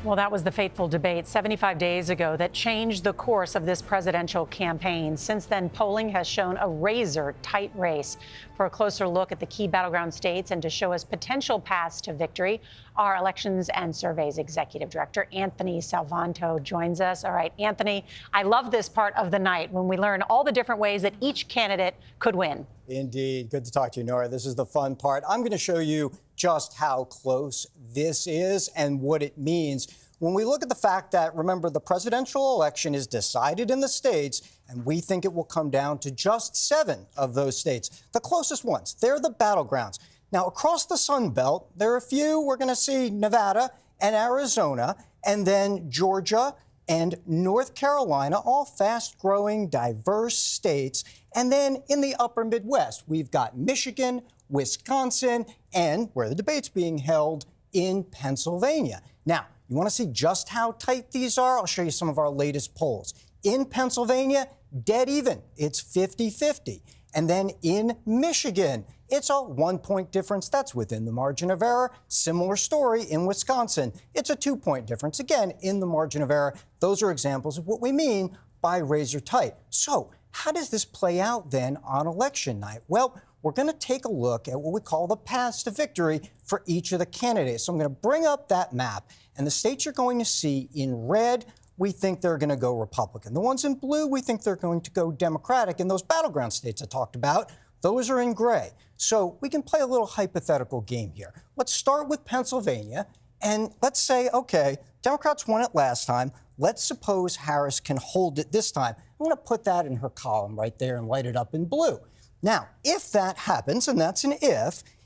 Well, that was the fateful debate 75 days ago that changed the course of this presidential campaign. Since then, polling has shown a razor-tight race. For a closer look at the key battleground states and to show us potential paths to victory, our Elections and Surveys Executive Director, Anthony Salvanto, joins us. All right, Anthony, I love this part of the night when we learn all the different ways that each candidate could win. Indeed. Good to talk to you, Nora. This is the fun part. I'm going to show you just how close this is and what it means when we look at the fact that, remember, the presidential election is decided in the states, and we think it will come down to just 7 of those states. The closest ones, they're the battlegrounds. Now, across the Sun Belt, there are a few. We're going to see Nevada and Arizona, and then Georgia and North Carolina, all fast-growing, diverse states. And then in the upper Midwest, we've got Michigan, Wisconsin, and where the debate's being held in Pennsylvania. Now, you want to see just how tight these are? I'll show you some of our latest polls. In Pennsylvania, dead even. It's 50-50. And then in Michigan, it's a 1-point difference. That's within the margin of error. Similar story in Wisconsin. It's a 2-point difference. Again, in the margin of error. Those are examples of what we mean by razor tight. So how does this play out then on election night? Well, we're going to take a look at what we call the paths to victory for each of the candidates. So I'm going to bring up that map. And the states you're going to see in red, we think they're going to go Republican. The ones in blue, we think they're going to go Democratic. And those battleground states I talked about, those are in gray. So we can play a little hypothetical game here. Let's start with Pennsylvania. And let's say, OK, Democrats won it last time. Let's suppose Harris can hold it this time. I'm going to put that in her column right there and light it up in blue. Now, if that happens, and that's an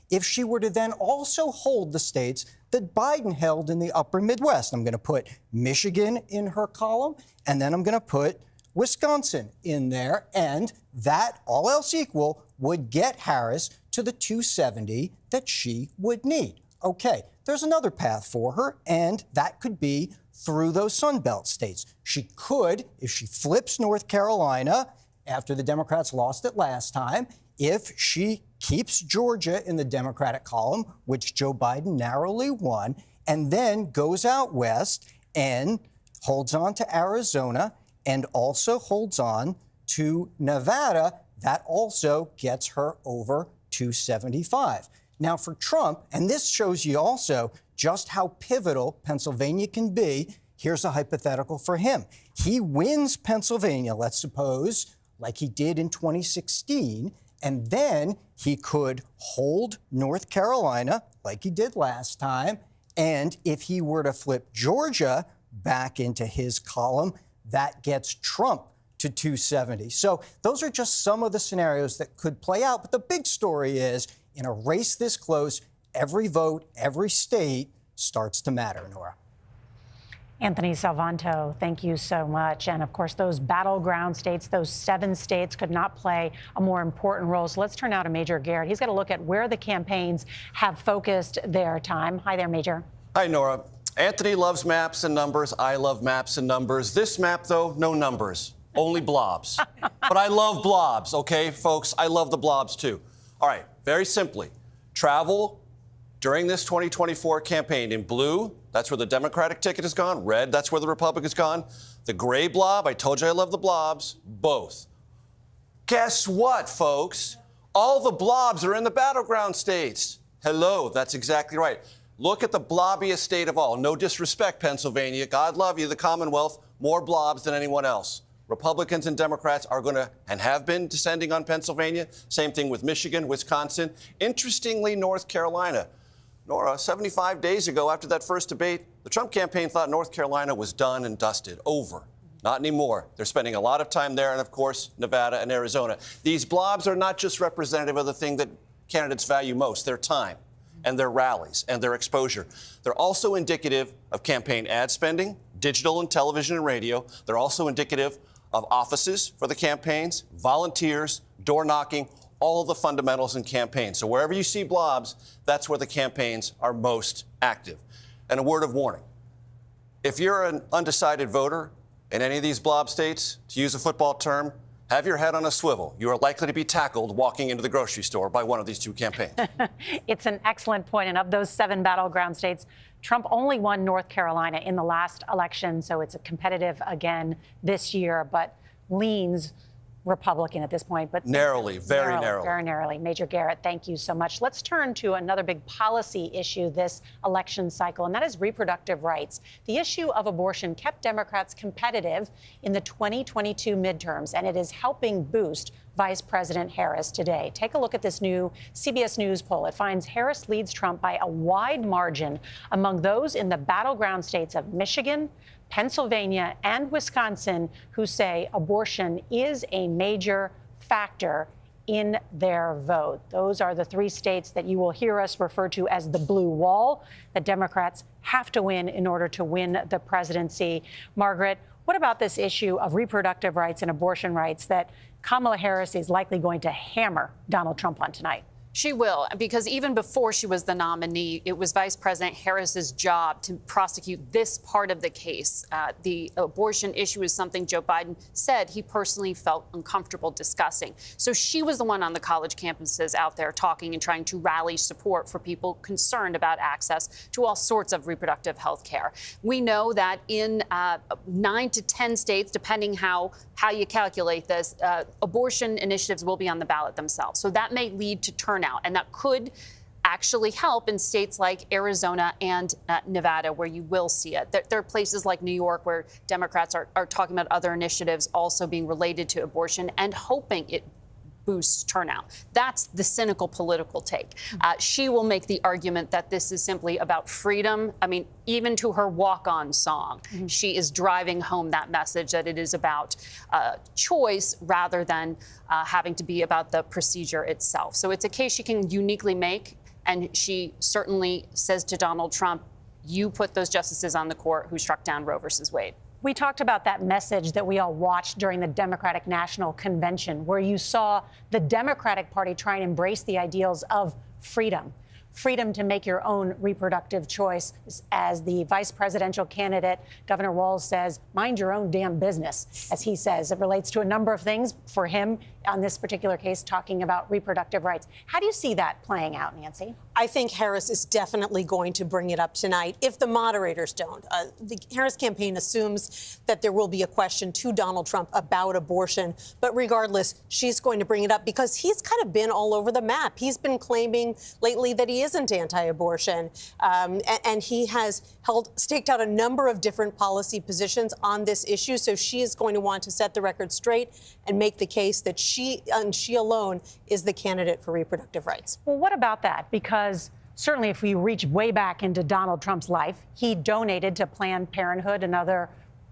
if she were to then also hold the states that Biden held in the upper Midwest, I'm going to put Michigan in her column, and then I'm going to put Wisconsin in there, and that, all else equal, would get Harris to the 270 that she would need. Okay, there's another path for her, and that could be through those Sun Belt states. She could, if she flips North Carolina after the Democrats lost it last time, if she keeps Georgia in the Democratic column, which Joe Biden narrowly won, and then goes out west and holds on to Arizona and also holds on to Nevada, that also gets her over 275. Now for Trump, and this shows you also just how pivotal Pennsylvania can be, here's a hypothetical for him. He wins Pennsylvania, let's suppose, like he did in 2016, and then he could hold North Carolina like he did last time. And if he were to flip Georgia back into his column, that gets Trump to 270. So those are just some of the scenarios that could play out. But the big story is, in a race this close, every vote, every state starts to matter, Nora. Anthony Salvanto, thank you so much. And of course, those battleground states, those 7 states could not play a more important role. So let's turn now to Major Garrett. He's got to look at where the campaigns have focused their time. Hi there, Major. Hi, Nora. Anthony loves maps and numbers. I love maps and numbers. This map, though, no numbers, only blobs. But I love blobs, okay, folks? I love the blobs, too. All right, very simply, travel during this 2024 campaign in blue, that's where the Democratic ticket has gone. Red, that's where the Republican has gone. The gray blob, I told you I love the blobs, both. Guess what, folks? All the blobs are in the battleground states. Hello, that's exactly right. Look at the blobbiest state of all. No disrespect, Pennsylvania. God love you, the Commonwealth. More blobs than anyone else. Republicans and Democrats are going to and have been descending on Pennsylvania. Same thing with Michigan, Wisconsin. Interestingly, North Carolina. Nora, 75 days ago, after that first debate, the Trump campaign thought North Carolina was done and dusted, over. Not anymore. They're spending a lot of time there, and of course, Nevada and Arizona. These blobs are not just representative of the thing that candidates value most, their time and their rallies and their exposure. They're also indicative of campaign ad spending, digital and television and radio. They're also indicative of offices for the campaigns, volunteers, door knocking, all of the fundamentals in campaigns. So wherever you see blobs, that's where the campaigns are most active. And a word of warning. If you're an undecided voter in any of these blob states, to use a football term, have your head on a swivel. You are likely to be tackled walking into the grocery store by one of these 2 campaigns. It's an excellent point. And of those 7 battleground states, Trump only won North Carolina in the last election. So it's a competitive again this year, but leans Republican at this point, but narrowly, very narrowly. Very narrowly. Major Garrett, thank you so much. Let's turn to another big policy issue this election cycle, and that is reproductive rights. The issue of abortion kept Democrats competitive in the 2022 midterms, and it is helping boost Vice President Harris today. Take a look at this new CBS News poll. It finds Harris leads Trump by a wide margin among those in the battleground states of Michigan, Pennsylvania, and Wisconsin who say abortion is a major factor in their vote. Those are the 3 states that you will hear us refer to as the blue wall that Democrats have to win in order to win the presidency. Margaret, what about this issue of reproductive rights and abortion rights that Kamala Harris is likely going to hammer Donald Trump on tonight? She will, because even before she was the nominee, it was Vice President Harris's job to prosecute this part of the case. The abortion issue is something Joe Biden said he personally felt uncomfortable discussing. So she was the one on the college campuses out there talking and trying to rally support for people concerned about access to all sorts of reproductive health care. We know that in 9 to 10 states, depending how you calculate this, abortion initiatives will be on the ballot themselves. So that may lead to turnout. And that could actually help in states like Arizona and Nevada, where you will see it. There are places like New York where Democrats are talking about other initiatives also being related to abortion and hoping it boosts turnout. That's the cynical political take. She will make the argument that this is simply about freedom. I mean, even to her walk-on song, she is driving home that message that it is about choice rather than having to be about the procedure itself. So it's a case she can uniquely make, and she certainly says to Donald Trump, you put those justices on the court who struck down Roe versus Wade. We talked about that message that we all watched during the Democratic National Convention, where you saw the Democratic Party try and embrace the ideals of freedom. Freedom to make your own reproductive choice. As the vice presidential candidate, Governor Walz says, mind your own damn business, as he says. It relates to a number of things for him on this particular case, talking about reproductive rights. How do you see that playing out, Nancy? I think Harris is definitely going to bring it up tonight if the moderators don't. The Harris campaign assumes that there will be a question to Donald Trump about abortion. But regardless, she's going to bring it up because he's kind of been all over the map. He's been claiming lately that he he isn't anti-abortion, and he has staked out a number of different policy positions on this issue. So she is going to want to set the record straight and make the case that she and she alone is the candidate for reproductive rights. Well, what about that? Because certainly if we reach way back into Donald Trump's life, he donated to Planned Parenthood and other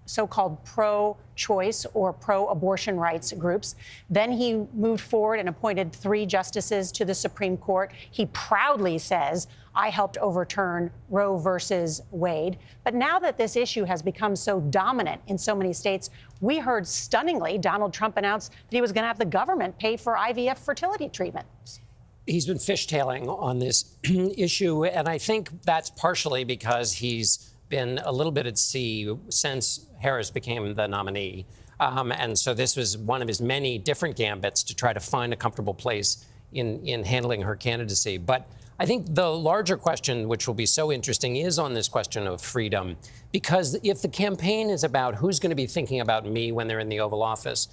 so-called pro-choice or pro-abortion rights groups. Then he moved forward and appointed 3 justices to the Supreme Court. He proudly says, I helped overturn Roe versus Wade. But now that this issue has become so dominant in so many states, we heard stunningly Donald Trump announce that he was going to have the government pay for IVF fertility treatment. He's been fishtailing on this issue, and I think that's partially because he's been a little bit at sea since Harris became the nominee. And so this was one of his many different gambits to try to find a comfortable place in handling her candidacy. But I think the larger question, which will be so interesting, is on this question of freedom. Because if the campaign is about who's going to be thinking about me when they're in the Oval Office,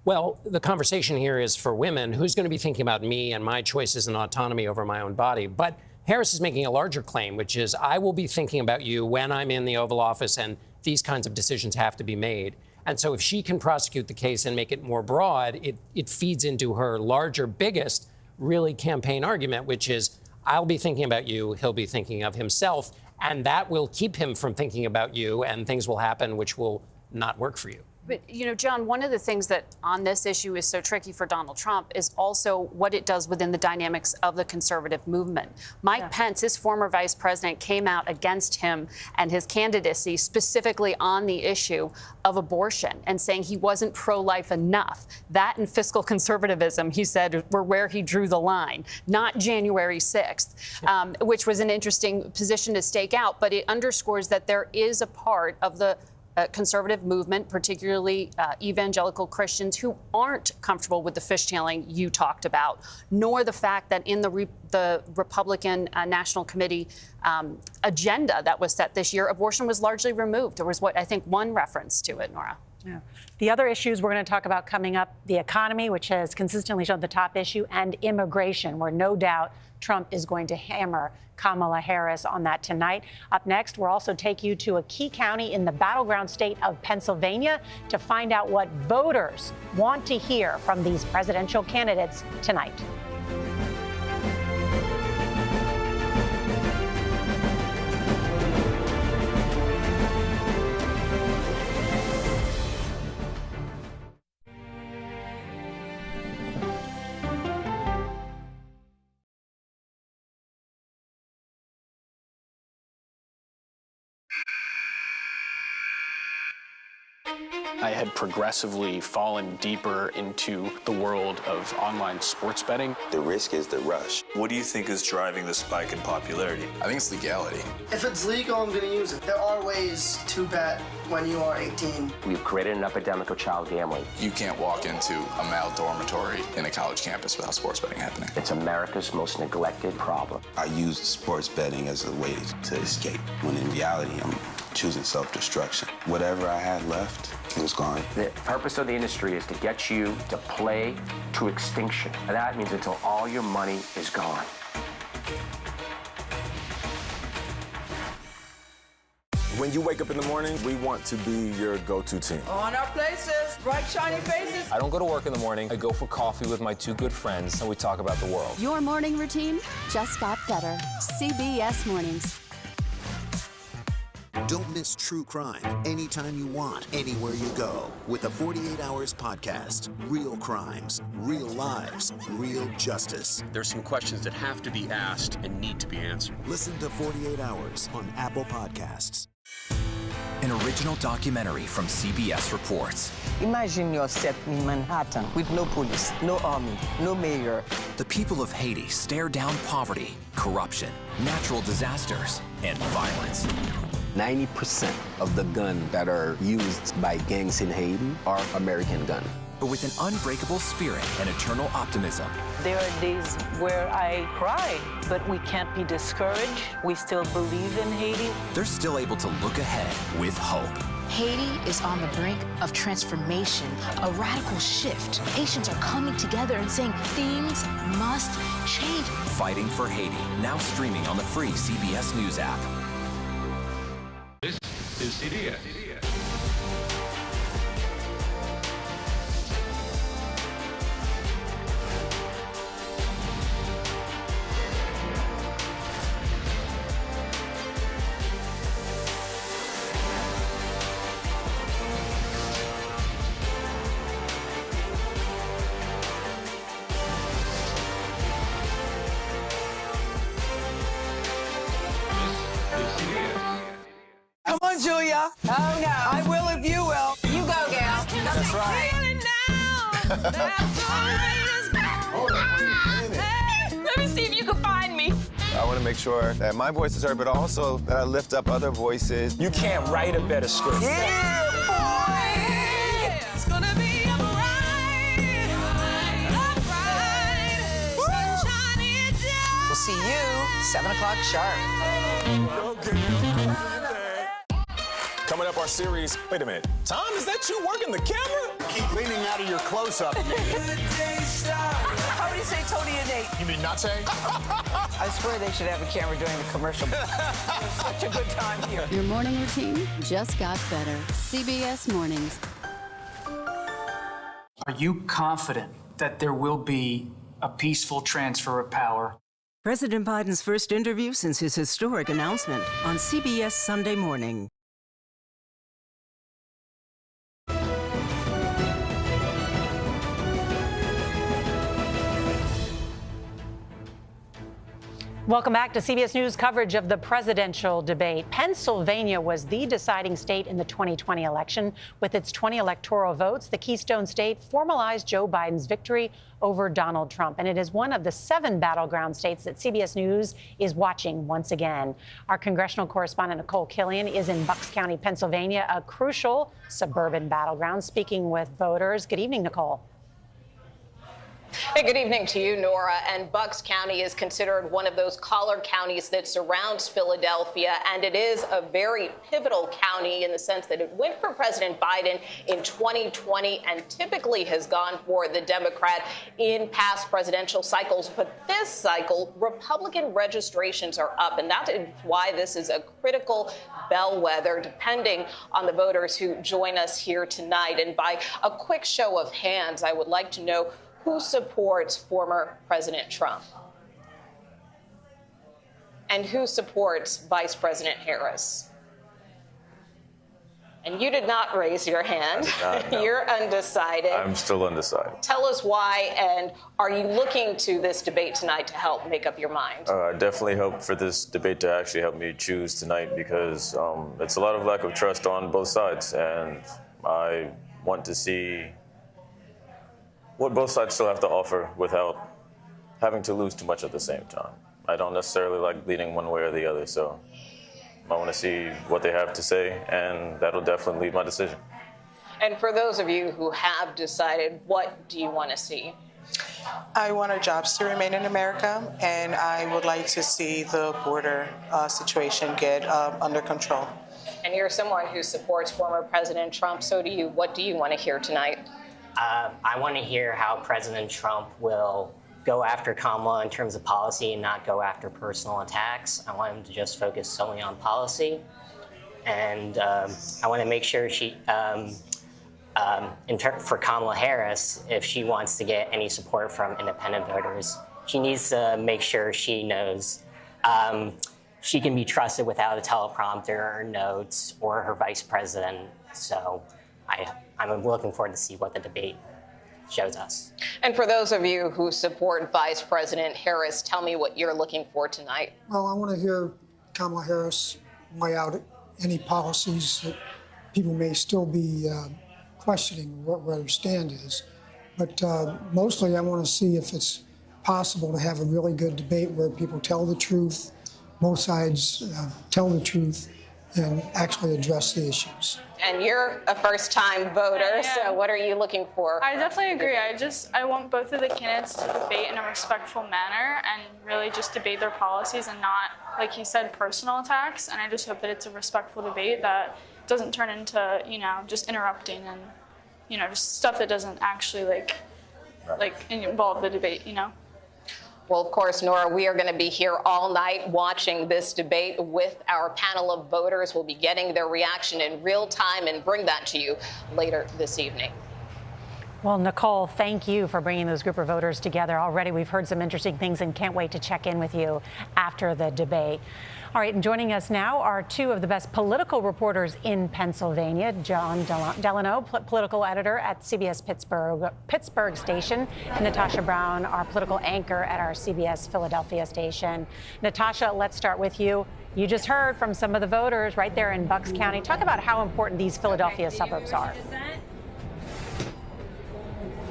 well, the conversation here is for women, who's going to be thinking about me and my choices and autonomy over my own body. But Harris is making a larger claim, which is I will be thinking about you when I'm in the Oval Office, and these kinds of decisions have to be made. And so if she can prosecute the case and make it more broad, it feeds into her larger, biggest, really campaign argument, which is I'll be thinking about you, he'll be thinking of himself, and that will keep him from thinking about you, and things will happen which will not work for you. But, you know, John, one of the things that on this issue is so tricky for Donald Trump is also what it does within the dynamics of the conservative movement. Mike Pence, his former vice president, came out against him and his candidacy specifically on the issue of abortion and saying he wasn't pro-life enough. That and fiscal conservatism, he said, were where he drew the line, not January 6th, which was an interesting position to stake out. But it underscores that there is a part of the conservative movement, particularly evangelical Christians, who aren't comfortable with the fishtailing you talked about, nor the fact that in the Republican National Committee agenda that was set this year, abortion was largely removed. There was, I think, one reference to it, Nora. Yeah. The other issues we're going to talk about coming up, the economy, which has consistently shown the top issue, and immigration, where no doubt Trump is going to hammer Kamala Harris on that tonight. Up next, we'll also take you to a key county in the battleground state of Pennsylvania to find out what voters want to hear from these presidential candidates tonight. I had progressively fallen deeper into the world of online sports betting. The risk is the rush. What do you think is driving the spike in popularity? I think it's legality. If it's legal, I'm going to use it. There are ways to bet when you are 18. We've created an epidemic of child gambling. You can't walk into a male dormitory in a college campus without sports betting happening. It's America's most neglected problem. I used sports betting as a way to escape, when in reality, I'm choosing self-destruction. Whatever I had left, it was gone. The purpose of the industry is to get you to play to extinction. And that means until all your money is gone. When you wake up in the morning, we want to be your go-to team. On our places, bright, shiny faces. I don't go to work in the morning. I go for coffee with my 2 good friends, and we talk about the world. Your morning routine just got better. CBS Mornings. Don't miss true crime anytime you want, anywhere you go. With the 48 Hours Podcast. Real crimes, real lives, real justice. There's some questions that have to be asked and need to be answered. Listen to 48 Hours on Apple Podcasts. An original documentary from CBS Reports. Imagine yourself in Manhattan with no police, no army, no mayor. The people of Haiti stare down poverty, corruption, natural disasters, and violence. 90% of the guns that are used by gangs in Haiti are American guns. But with an unbreakable spirit and eternal optimism. There are days where I cry, but we can't be discouraged. We still believe in Haiti. They're still able to look ahead with hope. Haiti is on the brink of transformation, a radical shift. Haitians are coming together and saying things must change. Fighting for Haiti, now streaming on the free CBS News app. This is CBS. Come on, Julia. Oh, no. I will if you will. You go, gal. That's right. Let me see if you can find me. I want to make sure that my voice is heard, but also that I lift up other voices. You can't write a better script. Yeah, boy. It's gonna be a bright, sunshiny day. We'll see you 7 o'clock sharp. Coming up, our series. Wait a minute. Tom, is that you working the camera? Keep leaning out of your close-up. How do you say Tony and Nate? You mean not say? I swear they should have a camera during the commercial. It was such a good time here. Your morning routine just got better. CBS Mornings. Are you confident that there will be a peaceful transfer of power? President Biden's first interview since his historic announcement on CBS Sunday Morning. Welcome back to CBS News coverage of the presidential debate. Pennsylvania was the deciding state in the 2020 election. With its 20 electoral votes, the Keystone State formalized Joe Biden's victory over Donald Trump. And it is one of the 7 battleground states that CBS News is watching once again. Our congressional correspondent, Nicole Killian, is in Bucks County, Pennsylvania, a crucial suburban battleground, speaking with voters. Good evening, Nicole. Hey, good evening to you, Nora. And Bucks County is considered one of those collar counties that surrounds Philadelphia, and it is a very pivotal county in the sense that it went for President Biden in 2020 and typically has gone for the Democrat in past presidential cycles. But this cycle, Republican registrations are up, and that is why this is a critical bellwether, depending on the voters who join us here tonight. And by a quick show of hands, I would like to know who supports former President Trump? And who supports Vice President Harris? And you did not raise your hand. No. You're undecided. I'm still undecided. Tell us why, and are you looking to this debate tonight to help make up your mind? I definitely hope for this debate to actually help me choose tonight because it's a lot of lack of trust on both sides, and I want to see what both sides still have to offer without having to lose too much at the same time. I don't necessarily like leaning one way or the other, so I want to see what they have to say, and that'll definitely lead my decision. And for those of you who have decided, what do you want to see? I want our jobs to remain in America, and I would like to see the border situation get under control. And you're someone who supports former President Trump, so do you. What do you want to hear tonight? I want to hear how President Trump will go after Kamala in terms of policy and not go after personal attacks. I want him to just focus solely on policy. And I want to make sure for Kamala Harris, if she wants to get any support from independent voters, she needs to make sure she knows she can be trusted without a teleprompter or notes or her vice president. So I'm looking forward to see what the debate shows us. And for those of you who support Vice President Harris, tell me what you're looking for tonight. Well, I want to hear Kamala Harris lay out any policies that people may still be questioning what her stand is. But mostly I want to see if it's possible to have a really good debate where people tell the truth, both sides tell the truth, and actually address the issues. And you're a first-time voter, so what are you looking for? I definitely agree. I want both of the candidates to debate in a respectful manner and really just debate their policies and not, like he said, personal attacks. And I just hope that it's a respectful debate that doesn't turn into, just interrupting and, just stuff that doesn't actually involve the debate, Well, of course, Nora, we are going to be here all night watching this debate with our panel of voters. We'll be getting their reaction in real time and bring that to you later this evening. Well, Nicole, thank you for bringing those group of voters together. Already we've heard some interesting things and can't wait to check in with you after the debate. All right, and joining us now are two of the best political reporters in Pennsylvania, John Delano, political editor at CBS Pittsburgh station, and Natasha Brown, our political anchor at our CBS Philadelphia station. Natasha, let's start with you. You just heard from some of the voters right there in Bucks County. Talk about how important these Philadelphia suburbs are.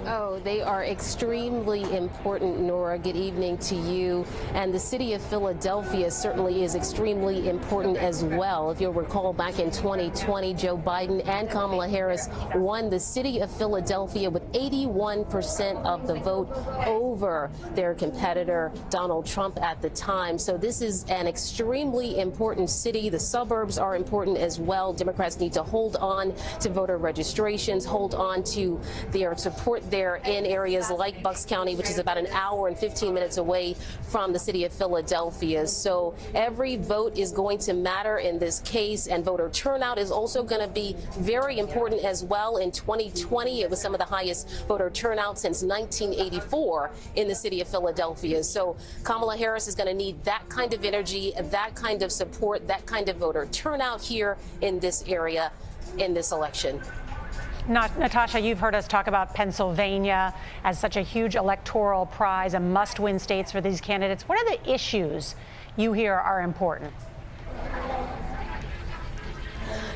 Oh, they are extremely important, Nora. Good evening to you. And the city of Philadelphia certainly is extremely important as well. If you'll recall, back in 2020, Joe Biden and Kamala Harris won the city of Philadelphia with 81% of the vote over their competitor, Donald Trump, at the time. So this is an extremely important city. The suburbs are important as well. Democrats need to hold on to voter registrations, hold on to their support there in areas like Bucks County, which is about an hour and 15 minutes away from the city of Philadelphia. So every vote is going to matter in this case, and voter turnout is also going to be very important as well. In 2020, it was some of the highest voter turnout since 1984 in the city of Philadelphia. So Kamala Harris is going to need that kind of energy, that kind of support, that kind of voter turnout here in this area in this election. Natasha, you've heard us talk about Pennsylvania as such a huge electoral prize, a must-win states for these candidates. What are the issues you hear are important?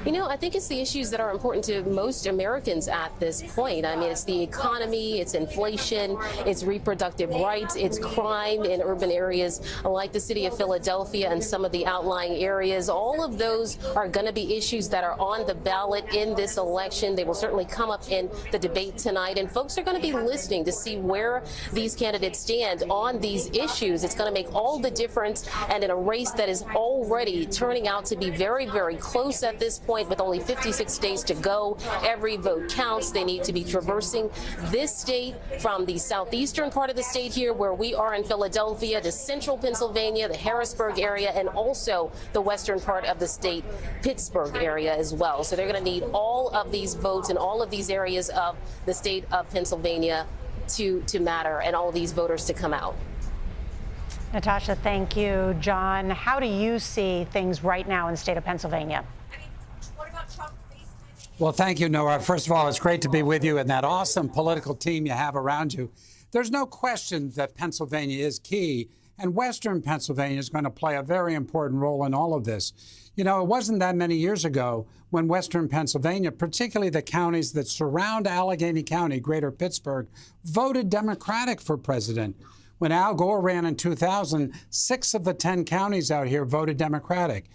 You know, I think it's the issues that are important to most Americans at this point. I mean, it's the economy, it's inflation, it's reproductive rights, it's crime in urban areas like the city of Philadelphia and some of the outlying areas. All of those are going to be issues that are on the ballot in this election. They will certainly come up in the debate tonight, and folks are going to be listening to see where these candidates stand on these issues. It's going to make all the difference, and in a race that is already turning out to be very, very close at this point, with only 56 days to go. Every vote counts. They need to be traversing this state from the southeastern part of the state here where we are in Philadelphia to central Pennsylvania, the Harrisburg area, and also the western part of the state, Pittsburgh area as well. So they're going to need all of these votes in all of these areas of the state of Pennsylvania to matter, and all of these voters to come out. Natasha, thank you. John, how do you see things right now in the state of Pennsylvania? Well, thank you, Nora. First of all, it's great to be with you and that awesome political team you have around you. There's no question that Pennsylvania is key, and Western Pennsylvania is going to play a very important role in all of this. You know, it wasn't that many years ago when Western Pennsylvania, particularly the counties that surround Allegheny County, Greater Pittsburgh, voted Democratic for president. When Al Gore ran in 2000, 6 of the 10 counties out here voted Democratic.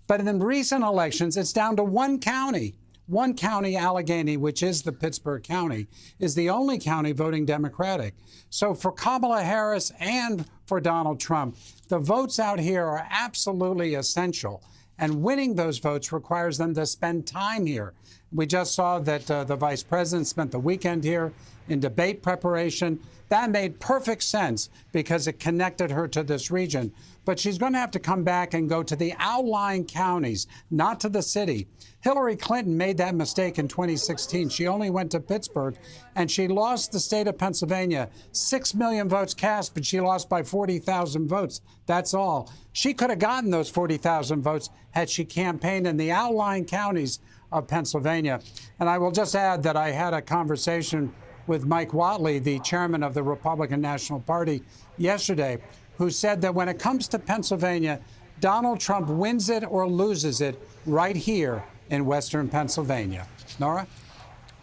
But in the recent elections, it's down to one county. One county, Allegheny, which is the Pittsburgh County, is the only county voting Democratic. So for Kamala Harris and for Donald Trump, the votes out here are absolutely essential. And winning those votes requires them to spend time here. We just saw that the vice president spent the weekend here in debate preparation. That made perfect sense because it connected her to this region. But she's going to have to come back and go to the outlying counties, not to the city. Hillary Clinton made that mistake in 2016. She only went to Pittsburgh, and she lost the state of Pennsylvania. 6 million votes cast, but she lost by 40,000 votes. That's all. She could have gotten those 40,000 votes had she campaigned in the outlying counties of Pennsylvania. And I will just add that I had a conversation with Mike Whatley, the chairman of the Republican National Party, yesterday, who said that when it comes to Pennsylvania, Donald Trump wins it or loses it right here in Western Pennsylvania. Nora?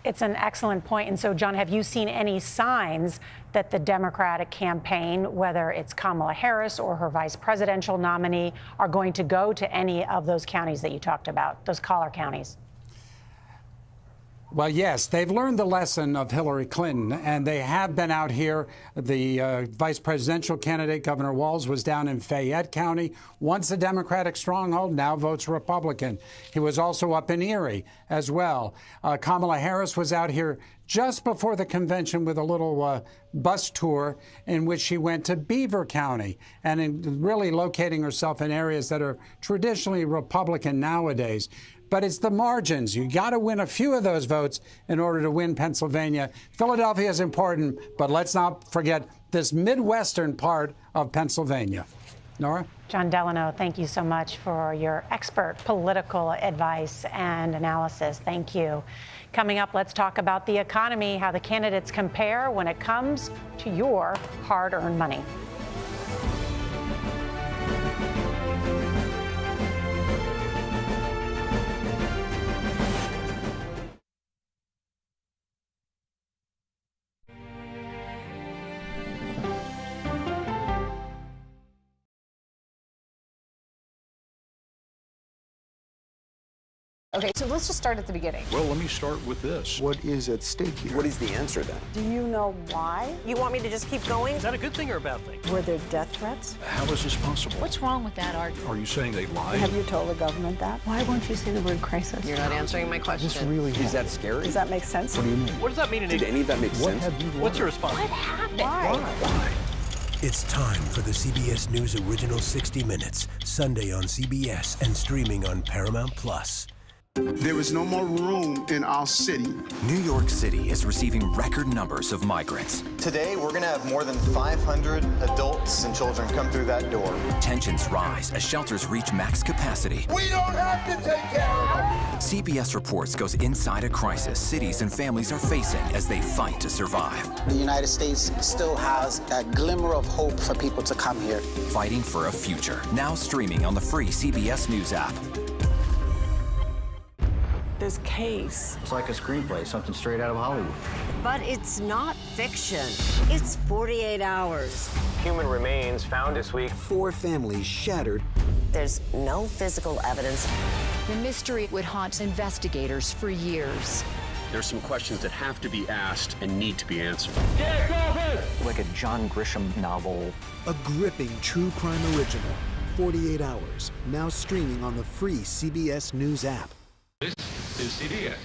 It's an excellent point. And so, John, have you seen any signs that the Democratic campaign, whether it's Kamala Harris or her vice presidential nominee, are going to go to any of those counties that you talked about, those collar counties? Well, yes, they've learned the lesson of Hillary Clinton, and they have been out here. The vice presidential candidate, Governor Walz, was down in Fayette County, once a Democratic stronghold, now votes Republican. He was also up in Erie as well. Kamala Harris was out here just before the convention with a little bus tour in which she went to Beaver County and really locating herself in areas that are traditionally Republican nowadays. But it's the margins. You got to win a few of those votes in order to win Pennsylvania. Philadelphia is important, but let's not forget this Midwestern part of Pennsylvania. Nora? John Delano, thank you so much for your expert political advice and analysis. Thank you. Coming up, let's talk about the economy, how the candidates compare when it comes to your hard-earned money. Okay, so let's just start at the beginning. Well, let me start with this. What is at stake here? What is the answer then? Do you know why? You want me to just keep going? Is that a good thing or a bad thing? Were there death threats? How is this possible? What's wrong with that argument? Are you saying they lied? Have you told the government that? Why won't you say the word crisis? You're not answering my question. This really is that scary? Does that make sense? What do you mean? What does that mean in Did any of that make sense? What's your response? What happened? Why? It's time for the CBS News Original 60 Minutes, Sunday on CBS and streaming on Paramount+. There is no more room in our city. New York City is receiving record numbers of migrants. Today, we're going to have more than 500 adults and children come through that door. Tensions rise as shelters reach max capacity. We don't have to take care of them. CBS Reports goes inside a crisis cities and families are facing as they fight to survive. The United States still has that glimmer of hope for people to come here. Fighting for a future. Now streaming on the free CBS News app. This case. It's like a screenplay, something straight out of Hollywood. But it's not fiction. It's 48 hours. Human remains found this week. 4 families shattered. There's no physical evidence. The mystery would haunt investigators for years. There's some questions that have to be asked and need to be answered. Like a John Grisham novel. A gripping true crime original, 48 hours, now streaming on the free CBS News app. This is CBS.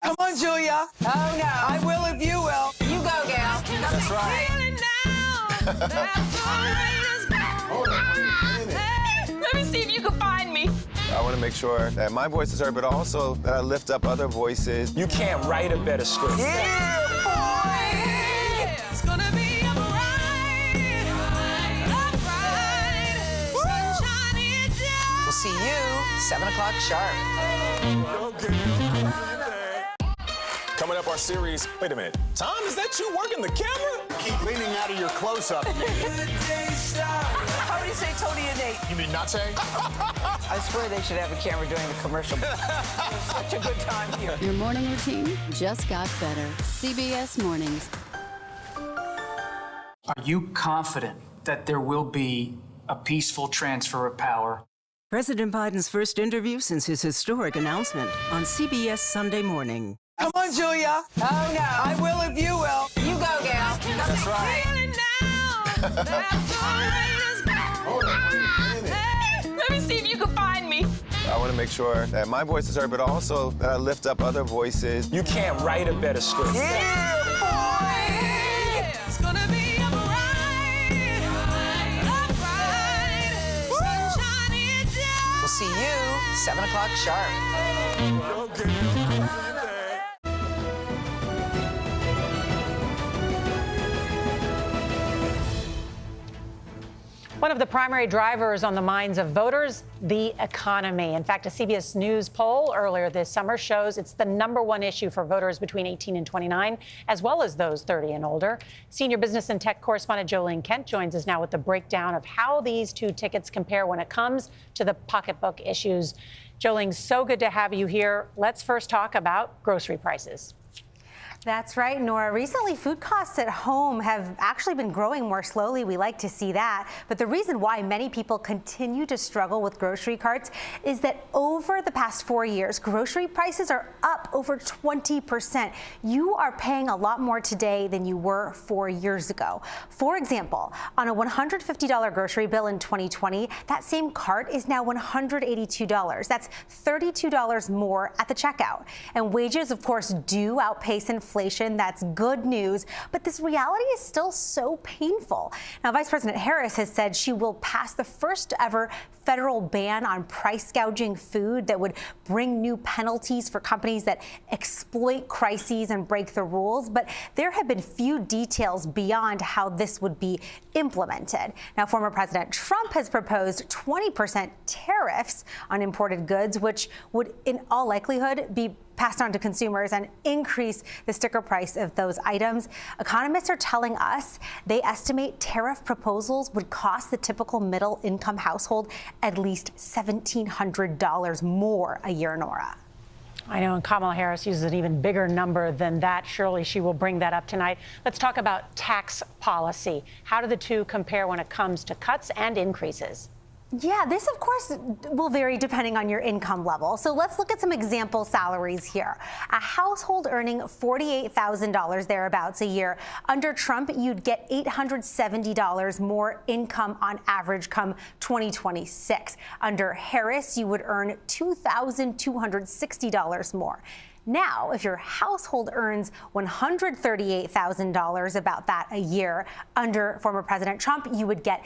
Come on, Julia. Oh, no. I will if you will. You go, gal. That's right. Let me see if you can find me. I want to make sure that my voice is heard, but also that I lift up other voices. You can't write a better script. Yeah, boy! It's gonna be a bright, sunshiny day. We'll see you 7 o'clock sharp. Coming up, our series. Wait a minute. Tom, is that you working the camera? Keep leaning out of your close-up. How do you say Tony and Nate? You mean not saying? I swear they should have a camera during the commercial. Such a good time here. Your morning routine just got better. CBS Mornings. Are you confident that there will be a peaceful transfer of power? President Biden's first interview since his historic announcement on CBS Sunday Morning. Come on, Julia. Oh, no. I will if you will. You go, gal. That's right. Let me see if you can find me. I want to make sure that my voice is heard, but also that I lift up other voices. You can't write a better script. Yeah, boy! It's gonna be a bright, sunshiny day. We'll see you 7 o'clock sharp. One of the primary drivers on the minds of voters, the economy. In fact, a CBS News poll earlier this summer shows it's the #1 issue for voters between 18 and 29, as well as those 30 and older. Senior business and tech correspondent Jolene Kent joins us now with the breakdown of how these two tickets compare when it comes to the pocketbook issues. Jolene, so good to have you here. Let's first talk about grocery prices. That's right, Nora. Recently, food costs at home have actually been growing more slowly. We like to see that. But the reason why many people continue to struggle with grocery carts is that over the past 4 years, grocery prices are up over 20%. You are paying a lot more today than you were 4 years ago. For example, on a $150 grocery bill in 2020, that same cart is now $182. That's $32 more at the checkout. And wages, of course, do outpace inflation. That's good news, but this reality is still so painful. Now, Vice President Harris has said she will pass the first ever federal ban on price gouging food that would bring new penalties for companies that exploit crises and break the rules. But there have been few details beyond how this would be implemented. Now, former President Trump has proposed 20% tariffs on imported goods, which would in all likelihood be passed on to consumers and increase the sticker price of those items. Economists are telling us they estimate tariff proposals would cost the typical middle-income household at least $1,700 more a year, Nora. I know, and Kamala Harris uses an even bigger number than that. Surely she will bring that up tonight. Let's talk about tax policy. How do the two compare when it comes to cuts and increases? Yeah, this, of course, will vary depending on your income level. So let's look at some example salaries here. A household earning $48,000 thereabouts a year. Under Trump, you'd get $870 more income on average come 2026. Under Harris, you would earn $2,260 more. Now, if your household earns $138,000, about that a year, under former President Trump, you would get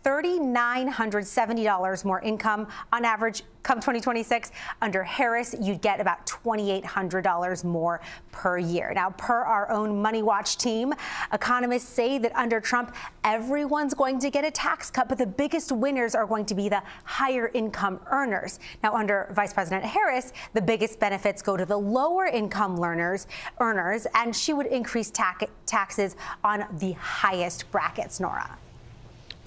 $3,970 more income on average come 2026. Under Harris, you'd get about $2,800 more per year. Now, per our own Money Watch team, economists say that under Trump, everyone's going to get a tax cut, but the biggest winners are going to be the higher income earners. Now, under Vice President Harris, the biggest benefits go to the lower income earners, and she would increase taxes on the highest brackets, Nora.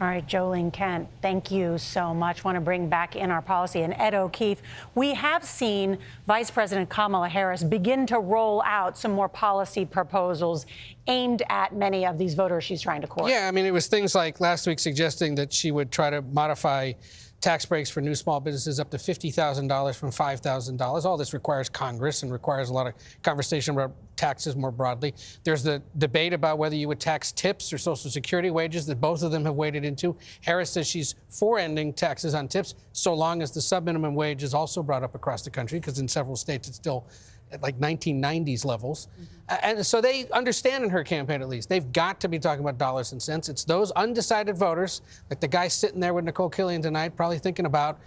All right, Jolene Kent, thank you so much. Want to bring back in our policy. And Ed O'Keefe, we have seen Vice President Kamala Harris begin to roll out some more policy proposals aimed at many of these voters she's trying to court. Yeah, I mean, it was things like last week suggesting that she would try to modify tax breaks for new small businesses up to $50,000 from $5,000. All this requires Congress and requires a lot of conversation about taxes more broadly. There's the debate about whether you would tax tips or Social Security wages that both of them have waded into. Harris says she's for ending taxes on tips so long as the sub-minimum wage is also brought up across the country, because in several states it's still at like 1990s levels. And so they understand in her campaign, at least, they've got to be talking about dollars and cents. It's those undecided voters, like the guy sitting there with Nicole Killian tonight, probably thinking about,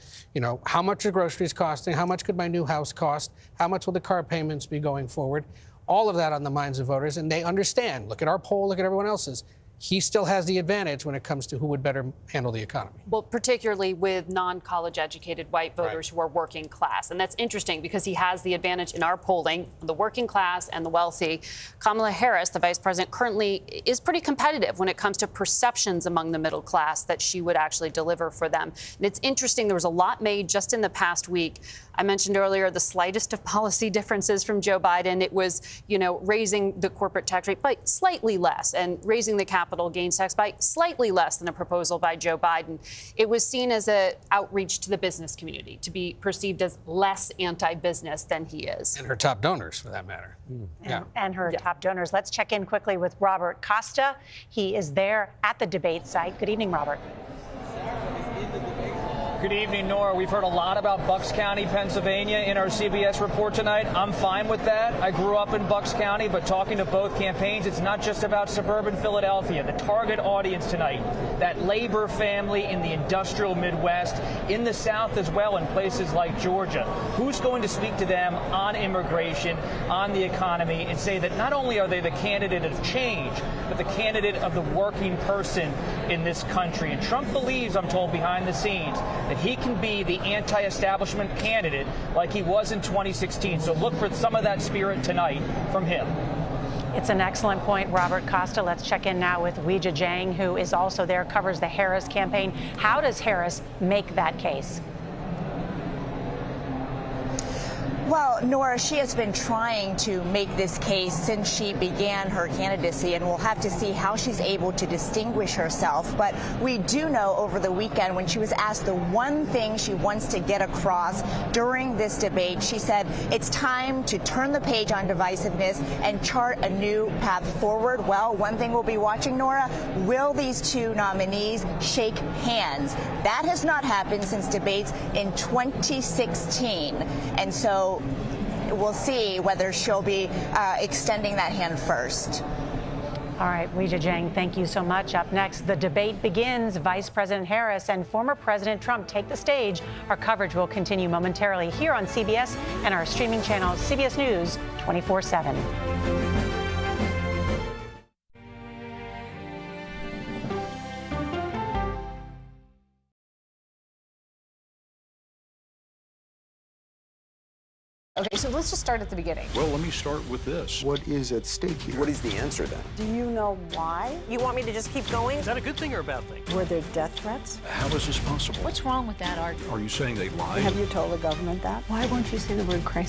how much are groceries costing? How much could my new house cost? How much will the car payments be going forward? All of that on the minds of voters, and they understand. Look at our poll, look at everyone else's. He still has the advantage when it comes to who would better handle the economy. Well, particularly with non-college educated white voters who are working class. And that's interesting because he has the advantage in our polling, the working class and the wealthy. Kamala Harris, the vice president, currently is pretty competitive when it comes to perceptions among the middle class that she would actually deliver for them. And it's interesting, there was a lot made just in the past week. I mentioned earlier the slightest of policy differences from Joe Biden. It was, raising the corporate tax rate by slightly less and raising the capital gains tax by slightly less than a proposal by Joe Biden. It was seen as an outreach to the business community, to be perceived as less anti-business than he is. And her top donors, for that matter. And her top donors. Let's check in quickly with Robert Costa. He is there at the debate site. Good evening, Robert. Good evening, Nora. We've heard a lot about Bucks County, Pennsylvania in our CBS report tonight. I'm fine with that. I grew up in Bucks County, but talking to both campaigns, it's not just about suburban Philadelphia. The target audience tonight, that labor family in the industrial Midwest, in the South as well, in places like Georgia. Who's going to speak to them on immigration, on the economy, and say that not only are they the candidate of change, but the candidate of the working person in this country? And Trump believes, I'm told behind the scenes, that he can be the anti-establishment candidate like he was in 2016. So look for some of that spirit tonight from him. It's an excellent point, Robert Costa. Let's check in now with Weijia Jiang, who is also there, covers the Harris campaign. How does Harris make that case? Well, Nora, she has been trying to make this case since she began her candidacy, and we'll have to see how she's able to distinguish herself. But we do know over the weekend, when she was asked the one thing she wants to get across during this debate, she said it's time to turn the page on divisiveness and chart a new path forward. Well, one thing we'll be watching, Nora, will these two nominees shake hands? That has not happened since debates in 2016. And so we'll see whether she'll be extending that hand first. All right, Weijia Jiang, thank you so much. Up next, the debate begins. Vice President Harris and former President Trump take the stage. Our coverage will continue momentarily here on CBS and our streaming channel, CBS News 24/7. Okay, so let's just start at the beginning. Well, let me start with this. What is at stake here? What is the answer then? Do you know why? You want me to just keep going? Is that a good thing or a bad thing? Were there death threats? How is this possible? What's wrong with that argument? Are you saying they lied? Have you told the government that? Why won't you say the word crisis?